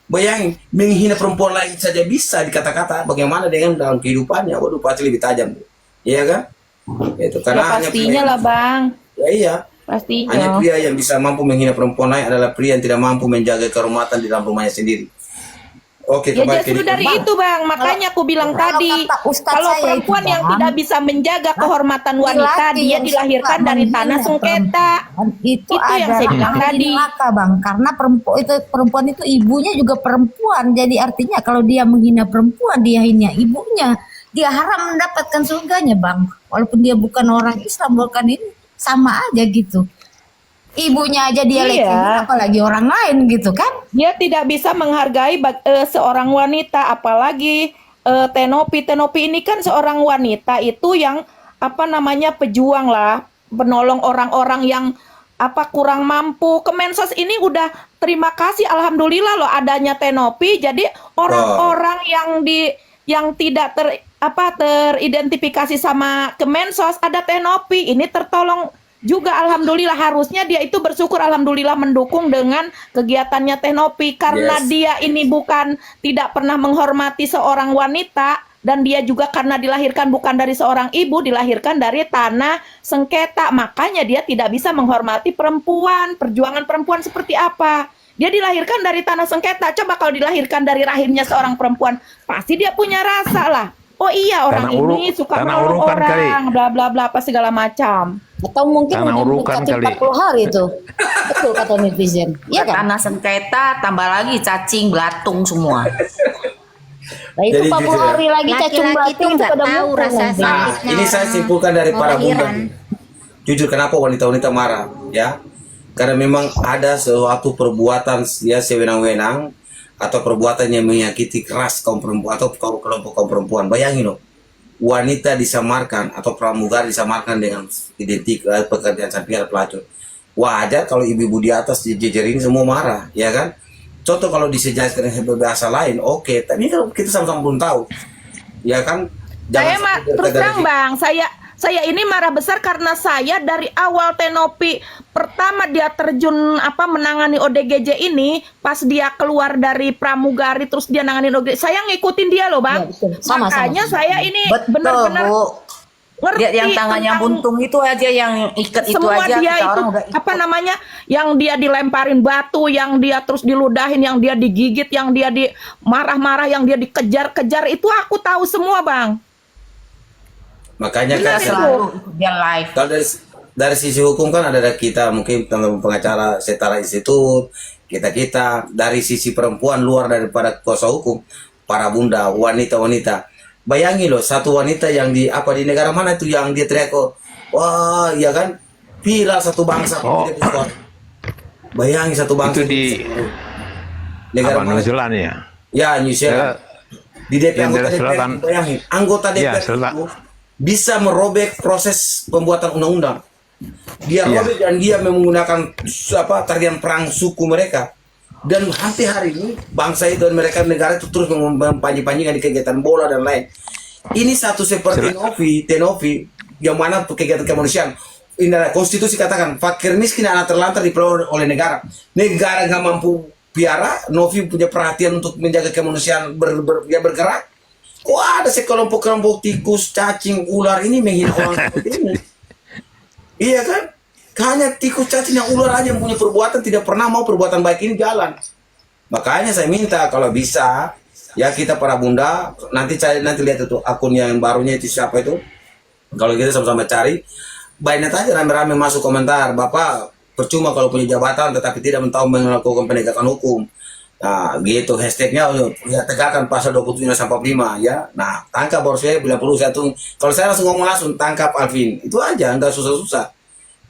Bayangin, menghina perempuan lain saja bisa dikata-kata. Bagaimana dengan dalam kehidupannya? Waduh, pasti lebih tajam. Iya kan? Itu Ya karena hanya pastinya lah bang. Ya, iya. Pastinya. Hanya pria yang bisa mampu menghina perempuan lain adalah pria yang tidak mampu menjaga kehormatan di dalam rumahnya sendiri. Oke, Ya kembali ke justru dari Bang, itu bang, makanya aku bilang kalau tadi, kata Ustadz kalau saya perempuan itu, yang Bang, tidak bisa menjaga kehormatan wanita, laki dia yang dilahirkan suka dari tanah menghina sengketa. perempuan itu yang saya bilang adalah tadi. neraka bang, karena perempuan itu ibunya juga perempuan, jadi artinya kalau dia menghina perempuan, dia hina ibunya, dia haram mendapatkan surganya bang, walaupun dia bukan orang Islam, bukan ini sama aja gitu. Ibunya aja dia Iya. lekehin, apalagi orang lain gitu kan? Dia tidak bisa menghargai seorang wanita, apalagi Tenopi ini kan seorang wanita itu yang pejuang lah, penolong orang-orang yang apa kurang mampu. Kemensos ini udah terima kasih alhamdulillah loh adanya Tenopi. Jadi orang-orang yang tidak teridentifikasi sama Kemensos ada Tenopi ini tertolong juga alhamdulillah. Harusnya dia itu bersyukur alhamdulillah mendukung dengan kegiatannya Tenopi karena dia ini bukan tidak pernah menghormati seorang wanita. Dan dia juga karena dilahirkan bukan dari seorang ibu, dilahirkan dari tanah sengketa. Makanya dia tidak bisa menghormati perempuan. Perjuangan perempuan seperti apa? Dia dilahirkan dari tanah sengketa. Coba kalau dilahirkan dari rahimnya seorang perempuan, pasti dia punya rasa lah. Oh iya, orang ini suka menolong orang, bla bla bla, apa segala macam. Atau mungkin udah mendekati 40 hari itu. Betul kata netizen. Iya kan? Tanah sengketa tambah lagi cacing belatung semua. Nah, itu 40 hari lagi cacing Laki-laki itu batu nggak pada tahu mumpung rasa nanti. Nah, sakitnya ini saya orang simpulkan dari para bunda. kelahiran. Jujur kenapa wanita-wanita marah, ya? Karena memang ada suatu perbuatan ya sewenang-wenang atau perbuatan yang menyakiti keras kaum perempuan atau kelompok kaum perempuan. Bayangin loh, wanita disamarkan atau pramugari disamarkan dengan identik pekerjaan sampingan pelacur. Wajar kalau ibu-ibu di atas dijejerin semua marah, ya kan? Contoh kalau disejarahkan dengan bahasa lain, oke. Tapi kalau kita sama-sama belum tahu, ya kan? Terus terang bang, saya ini marah besar karena saya dari awal Tenopi pertama dia terjun menangani ODGJ ini, pas dia keluar dari pramugari terus dia nangani ODGJ, saya ngikutin dia loh bang. Ya, Makanya saya ini Betul, benar-benar Bu. ngerti Dia yang tangannya tentang buntung itu aja, yang ikat itu semua aja dia kita itu orang udah ikut. yang dia dilemparin batu, yang dia terus diludahin, yang dia digigit, yang dia di marah-marah, yang dia dikejar-kejar, itu aku tahu semua bang. Makanya Dia kan selalu dia live. kalau dari sisi hukum kan ada kita mungkin teman pengacara Setara Institut, kita dari sisi perempuan luar daripada kuasa hukum, para bunda, wanita-wanita. Bayangin loh, satu wanita yang di negara mana itu yang dia teriak, wah ya kan, viral satu bangsa. Bayangin satu bangsa Itu di negara New mana? Zealand ya. Ya, New Zealand. Di DPR, Yang anggota daerah DPR, selatan. bayangin, anggota DPR selatan. itu bisa merobek proses pembuatan undang-undang. Dia robek dan dia menggunakan tarian perang suku mereka. Dan sampai hari ini bangsa itu dan mereka negara itu terus mempanji-panjikan di kegiatan bola dan lain. Ini satu seperti Tenopi yang mana kegiatan kemanusiaan. Ini adalah konstitusi katakan fakir miskin anak terlantar diperoleh oleh negara. Negara nggak mampu piara, Novi punya perhatian untuk menjaga kemanusiaan bergerak. Kok ada sekelompok-kelompok tikus, cacing, ular ini menghina orang seperti ini? Iya kan? Hanya tikus, cacing, yang ular aja yang punya perbuatan tidak pernah mau perbuatan baik ini jalan. Makanya saya minta kalau bisa ya kita para bunda nanti lihat itu akun yang barunya itu siapa itu. Kalau kita sama-sama cari, banyak aja rame-rame masuk komentar, Bapak percuma kalau punya jabatan tetapi tidak tahu melakukan penegakan hukum. Nah, gitu hashtagnya ya tegakkan pasal 27-45 ya. Nah, tangkap baru saya bila perlu saya tunggu. Kalau saya langsung ngomong langsung tangkap Alvin. Itu aja, enggak susah-susah.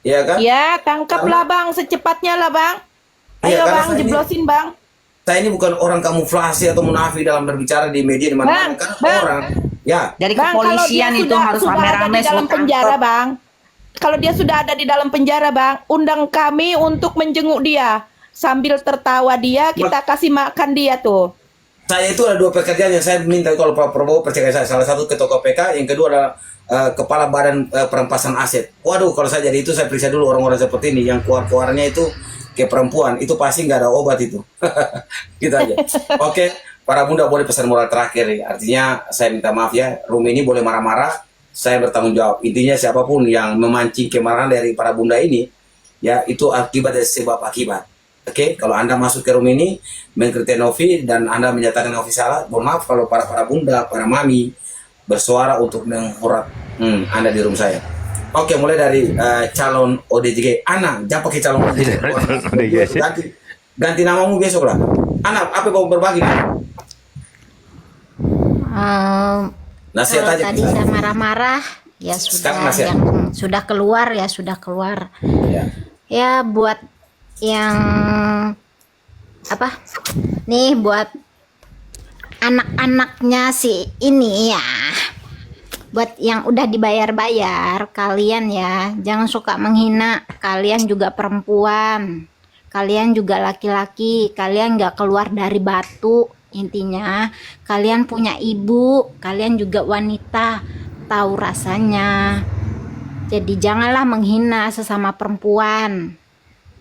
Iya kan? Ya, tangkaplah bang, secepatnya lah bang. Ayo karena bang, jeblosin bang. Saya ini bukan orang kamuflase atau munafik dalam berbicara di media di mana-mana. Karena orang, ya. Dari Bang, kalau kepolisian dia itu harus sudah ada rame-rame di dalam semua penjara tangkap. bang. Kalau dia sudah ada di dalam penjara bang, undang kami untuk menjenguk dia. Sambil tertawa dia, kita kasih makan dia tuh. Saya itu ada dua pekerjaan yang saya minta kalau Pak Prabowo percaya saya. Salah satu ketua KPK, yang kedua adalah kepala badan perampasan aset. Waduh, kalau saya jadi itu saya periksa dulu orang-orang seperti ini yang keluar-keluarnya itu ke perempuan, itu pasti nggak ada obat itu. Gitu aja. Oke, para bunda boleh pesan moral terakhir nih. Artinya saya minta maaf ya, room ini boleh marah-marah, saya bertanggung jawab. Intinya siapapun yang memancing kemarahan dari para bunda ini, ya itu akibat dari sebab akibat. Oke, kalau Anda masuk ke room ini mengkritik Novi dan Anda menyatakan Novi salah, mohon maaf kalau para bunda, para mami bersuara untuk menghurat Anda di room saya. Oke, mulai dari calon ODGJ. Ana, jangan pakai calon ODGJ. Ganti namamu besok lah. Ana, apa yang mau berbagi? Nasihat Kalau aja. tadi saya marah-marah, ya Sekarang sudah nasihat. yang sudah keluar ya sudah keluar. Ya. Ya buat yang buat anak-anaknya si ini ya. buat yang udah dibayar-bayar, kalian ya jangan suka menghina. Kalian juga perempuan, kalian juga laki-laki, kalian nggak keluar dari batu. Intinya kalian punya ibu, kalian juga wanita, tahu rasanya. Jadi janganlah menghina sesama perempuan.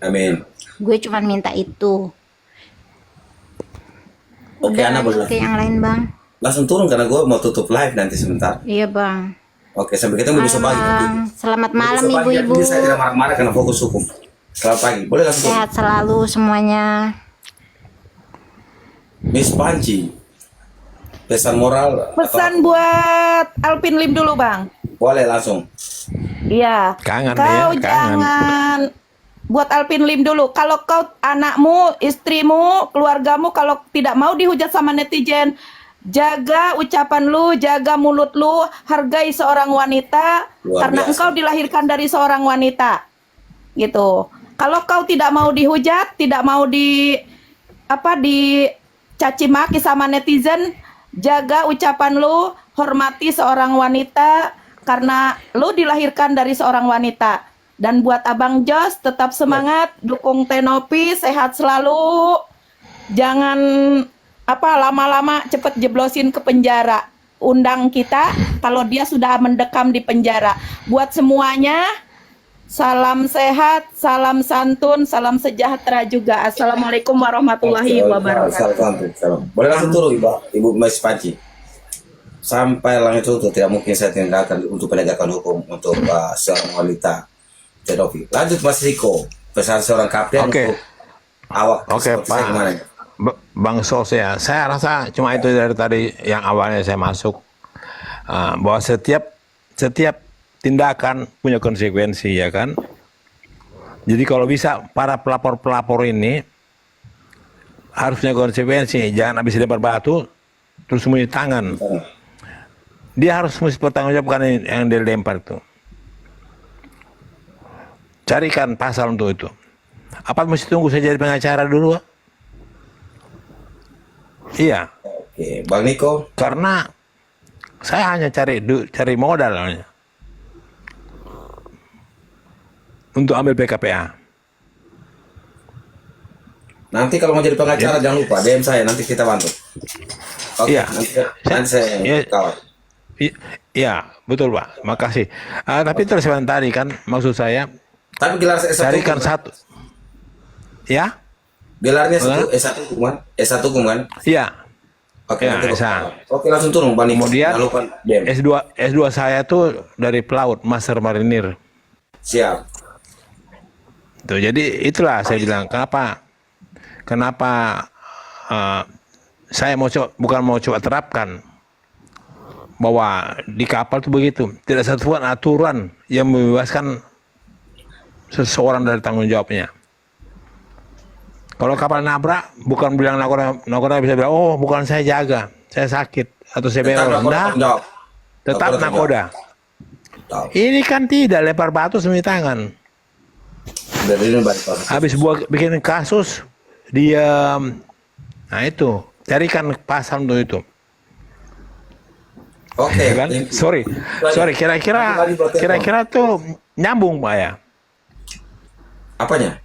Amin. Gue cuma minta itu. Oke, Udah Ana lanjut boleh ke yang lain bang. langsung turun karena gue mau tutup live nanti sebentar. Iya bang. Oke, sampai ketemu besok pagi. Bang, selamat malam Besok pagi, ibu-ibu. ini saya tidak marah-marah karena fokus hukum. Selamat pagi. Boleh langsung turun. Sehat selalu semuanya. Miss Panci. Pesan moral. Pesan buat Alvin Lim dulu bang. Boleh langsung. Iya. Kangen Kau ya, kangen. jangan buat Alvin Lim dulu. Kalau kau anakmu, istrimu, keluargamu kalau tidak mau dihujat sama netizen, jaga ucapan lu, jaga mulut lu, hargai seorang wanita Luar karena biasa. engkau dilahirkan dari seorang wanita. Gitu. Kalau kau tidak mau dihujat, tidak mau dicaci maki sama netizen, jaga ucapan lu, hormati seorang wanita karena lu dilahirkan dari seorang wanita. Dan buat Abang Jos tetap semangat, dukung Tenopi, sehat selalu. Jangan lama-lama cepet jeblosin ke penjara. Undang kita kalau dia sudah mendekam di penjara. Buat semuanya, salam sehat, salam santun, salam sejahtera juga. Assalamualaikum warahmatullahi wabarakatuh. Salam. Boleh langsung turun Ibu Miss Panci. Sampai langit runtuh tidak mungkin saya tinggalkan untuk penegakan hukum untuk seorang wanita. Tedopi. Lanjut Mas Riko, pesan seorang kapten Oke. untuk awak. Oke, seperti saya Pak. kemarin. Bang Sos ya, saya rasa cuma itu dari tadi yang awalnya saya masuk. Bahwa setiap tindakan punya konsekuensi, ya kan? Jadi kalau bisa para pelapor-pelapor ini harus punya konsekuensi. Jangan habis lempar batu terus sembunyi tangan. Dia harus mesti bertanggung jawab yang dia lempar itu. Carikan pasal untuk itu. Apa mesti tunggu saya jadi pengacara dulu? Iya. Oke, Bang Niko. Karena saya hanya cari modal untuk ambil PKPA. Nanti kalau mau jadi pengacara jangan lupa DM saya, nanti kita bantu. Oke, Iya. nanti saya kawal. Iya, betul Pak. Makasih. Tapi terus yang tadi kan maksud saya Tapi gelar S1 carikan satu. Ya? Gelarnya S1 hukum kan? S1 hukum kan? Iya. Oke, Ya, nanti S1. Oke, langsung turun Bang Niko. Kemudian Jangan lupa DM. S2 saya tuh dari pelaut, Master Marinir. Siap. Tuh, jadi itulah saya bilang kenapa saya bukan mau coba terapkan bahwa di kapal itu begitu, tidak satu pun aturan yang membebaskan seseorang dari tanggung jawabnya. Kalau kapal nabrak, bukan bilang nakoda bisa bilang, oh bukan saya jaga, saya sakit atau saya Tetap bewel. nakoda tanggung jawab. Tetap Nakoda tanggung nakoda. Tahu. Ini kan tidak lempar batu sembunyi tangan. Dari ini balik pasal. Habis bikin kasus, diam. Nah itu, carikan pasal untuk itu. Oke, Ya kan? thank you. Sorry, kira-kira tuh nyambung Pak ya. Apanya?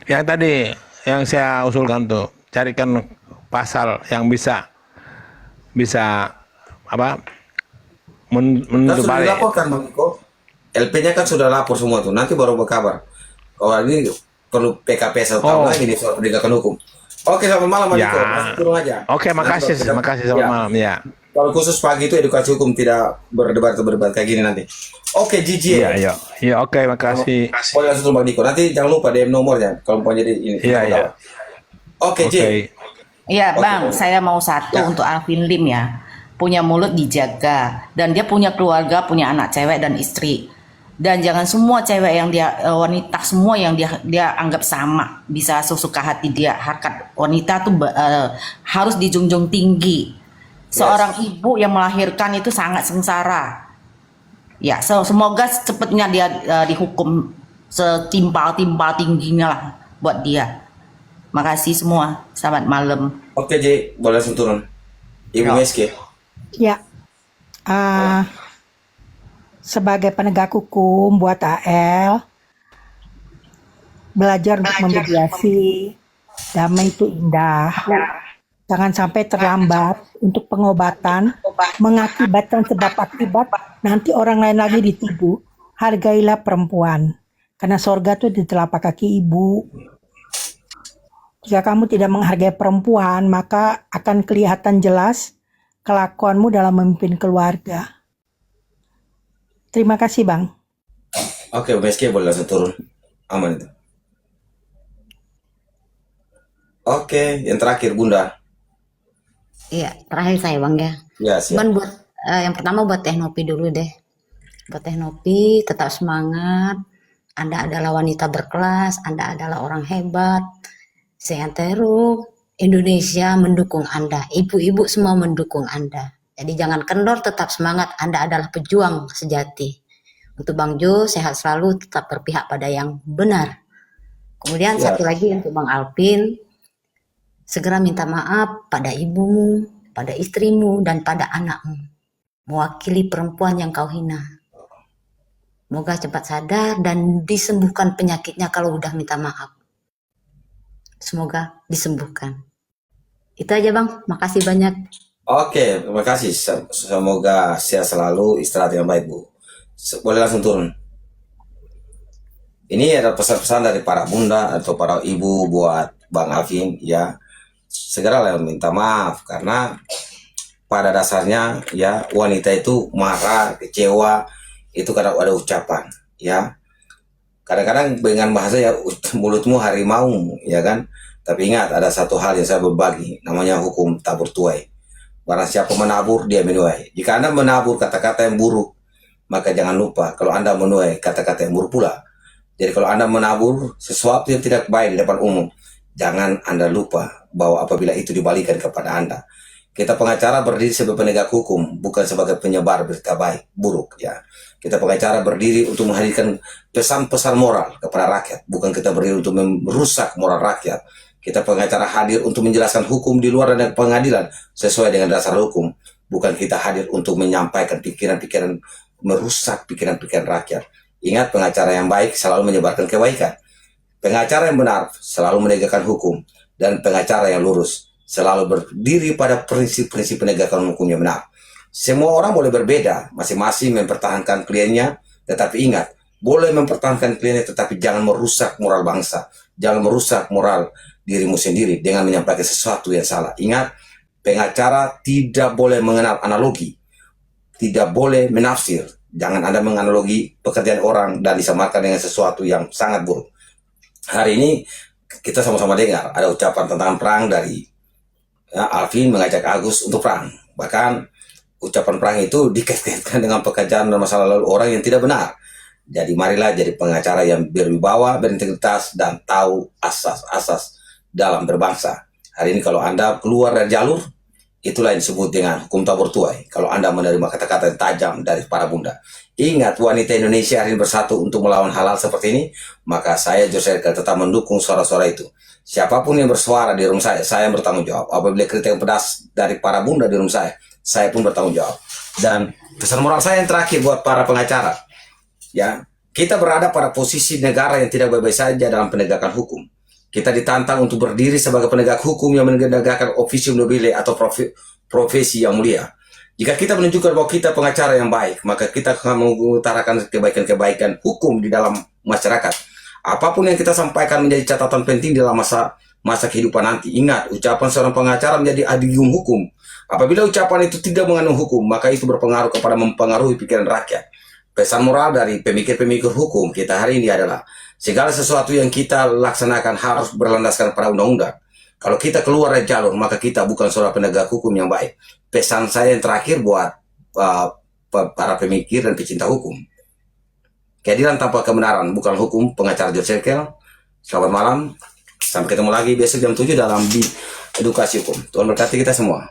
Yang tadi yang saya usulkan tuh, carikan pasal yang bisa Kan menutup sudah balik. dilaporkan Bang Niko. LP-nya kan sudah lapor semua tuh. Nanti baru berkabar. Oh ini perlu PKP 1 tahun lagi di soal penegakan hukum. Oke, selamat malam Bang Ya. Niko. Langsung turun aja. Oke, makasih selamat Ya. malam ya. Kalau khusus pagi itu edukasi hukum, tidak berdebat kayak gini nanti. Oke, Gigi. Iya, oke, makasih. Boleh langsung Bang Niko. Nanti jangan lupa DM nomornya kalau mau jadi ini. Iya. Oke, Ji. Iya bang, saya mau satu untuk Alvin Lim ya. Punya mulut dijaga. Dan dia punya keluarga, punya anak cewek dan istri. Dan jangan semua cewek yang wanita semua yang dia anggap sama. Bisa sesuka hati dia. Harkat wanita tuh harus dijunjung tinggi. Seorang ibu yang melahirkan itu sangat sengsara. Ya, semoga cepatnya dia dihukum setimpal-timpal tingginya lah buat dia. Makasih semua. Selamat malam. Oke, Ji. Boleh langsung turun. Ibu Ya. Meski. Ya. sebagai penegak hukum buat AL, belajar untuk memediasi. Damai itu indah. Jangan sampai terlambat untuk pengobatan, mengakibatkan sebab akibat, nanti orang lain lagi dituduh. Hargailah perempuan, karena sorga itu di telapak kaki ibu. Jika kamu tidak menghargai perempuan, maka akan kelihatan jelas kelakuanmu dalam memimpin keluarga. Terima kasih, Bang. Oke, Meski boleh langsung turun. Aman itu. Oke, yang terakhir Bunda. Iya, terakhir saya Bang ya. Ya, siap. Cuman buat yang pertama buat Teh Nopi dulu deh. Buat Teh Nopi tetap semangat. Anda adalah wanita berkelas, Anda adalah orang hebat. Seantero Indonesia mendukung Anda. Ibu-ibu semua mendukung Anda. Jadi jangan kendor, tetap semangat. Anda adalah pejuang sejati. Untuk Bang Jo, sehat selalu, tetap berpihak pada yang benar. Kemudian Ya. satu lagi untuk Bang Alpin, segera minta maaf pada ibumu, pada istrimu, dan pada anakmu. Mewakili perempuan yang kau hina. Semoga cepat sadar dan disembuhkan penyakitnya kalau udah minta maaf. Semoga disembuhkan. Itu aja Bang, makasih banyak. Oke, terima kasih. Semoga sehat selalu, istirahat yang baik, Bu. Boleh langsung turun. Ini ada pesan-pesan dari para bunda atau para ibu buat Bang Alvin, ya. Segeralah minta maaf, karena pada dasarnya ya wanita itu marah, kecewa, itu kadang ada ucapan, ya. Kadang-kadang dengan bahasa ya mulutmu harimau, ya kan. Tapi ingat, ada satu hal yang saya berbagi, namanya hukum tabur tuai. Barang siapa menabur, dia menuai. Jika Anda menabur kata-kata yang buruk, maka jangan lupa kalau Anda menuai kata-kata yang buruk pula. Jadi kalau Anda menabur sesuatu yang tidak baik di depan umum, jangan Anda lupa bahwa apabila itu dibalikan kepada Anda. Kita pengacara berdiri sebagai penegak hukum, bukan sebagai penyebar berita baik, buruk, ya. Kita pengacara berdiri untuk menghadirkan pesan-pesan moral kepada rakyat, bukan kita berdiri untuk merusak moral rakyat. Kita pengacara hadir untuk menjelaskan hukum di luar dan pengadilan sesuai dengan dasar hukum. Bukan kita hadir untuk menyampaikan pikiran-pikiran, merusak pikiran-pikiran rakyat. Ingat, pengacara yang baik selalu menyebarkan kebaikan. Pengacara yang benar selalu menegakkan hukum. Dan pengacara yang lurus selalu berdiri pada prinsip-prinsip penegakan hukum yang benar. Semua orang boleh berbeda, masing-masing mempertahankan kliennya, tetapi ingat, boleh mempertahankan kliennya tetapi jangan merusak moral bangsa. Jangan merusak moral dirimu sendiri dengan menyampaikan sesuatu yang salah. Ingat, pengacara tidak boleh mengenal analogi, tidak boleh menafsir. Jangan Anda menganalogi pekerjaan orang dan disamakan dengan sesuatu yang sangat buruk. Hari ini kita sama-sama dengar ada ucapan tentang perang dari Alvin mengajak Agus untuk perang. Bahkan ucapan perang itu dikaitkan dengan pekerjaan dan masa lalu orang yang tidak benar. Jadi marilah jadi pengacara yang berwibawa, berintegritas, dan tahu asas-asas dalam berbangsa. Hari ini kalau Anda keluar dari jalur, itulah yang disebut dengan hukum tabur tuai. Kalau Anda menerima kata-kata yang tajam dari para bunda. Ingat, wanita Indonesia hari ini bersatu untuk melawan hal-hal seperti ini, maka saya Jose tetap mendukung suara-suara itu. Siapapun yang bersuara di room saya yang bertanggung jawab. Apabila kritik yang pedas dari para bunda di room saya pun bertanggung jawab. Dan pesan moral saya yang terakhir buat para pengacara, ya, kita berada pada posisi negara yang tidak baik-baik saja dalam penegakan hukum. Kita ditantang untuk berdiri sebagai penegak hukum yang menegakkan officium nobile atau profesi yang mulia. Jika kita menunjukkan bahwa kita pengacara yang baik, maka kita akan mengutarakan kebaikan-kebaikan hukum di dalam masyarakat. Apapun yang kita sampaikan menjadi catatan penting dalam masa kehidupan nanti. Ingat, ucapan seorang pengacara menjadi adium hukum. Apabila ucapan itu tidak mengandung hukum, maka itu berpengaruh kepada mempengaruhi pikiran rakyat. Pesan moral dari pemikir-pemikir hukum kita hari ini adalah segala sesuatu yang kita laksanakan harus berlandaskan pada undang-undang. Kalau kita keluar dari jalur, maka kita bukan seorang penegak hukum yang baik. Pesan saya yang terakhir buat para pemikir dan pecinta hukum. Keadilan tanpa kebenaran bukan hukum. Pengacara George Circle. Selamat malam. Sampai ketemu lagi besok jam 7 dalam di Edukasi Hukum. Tuhan berkati kita semua.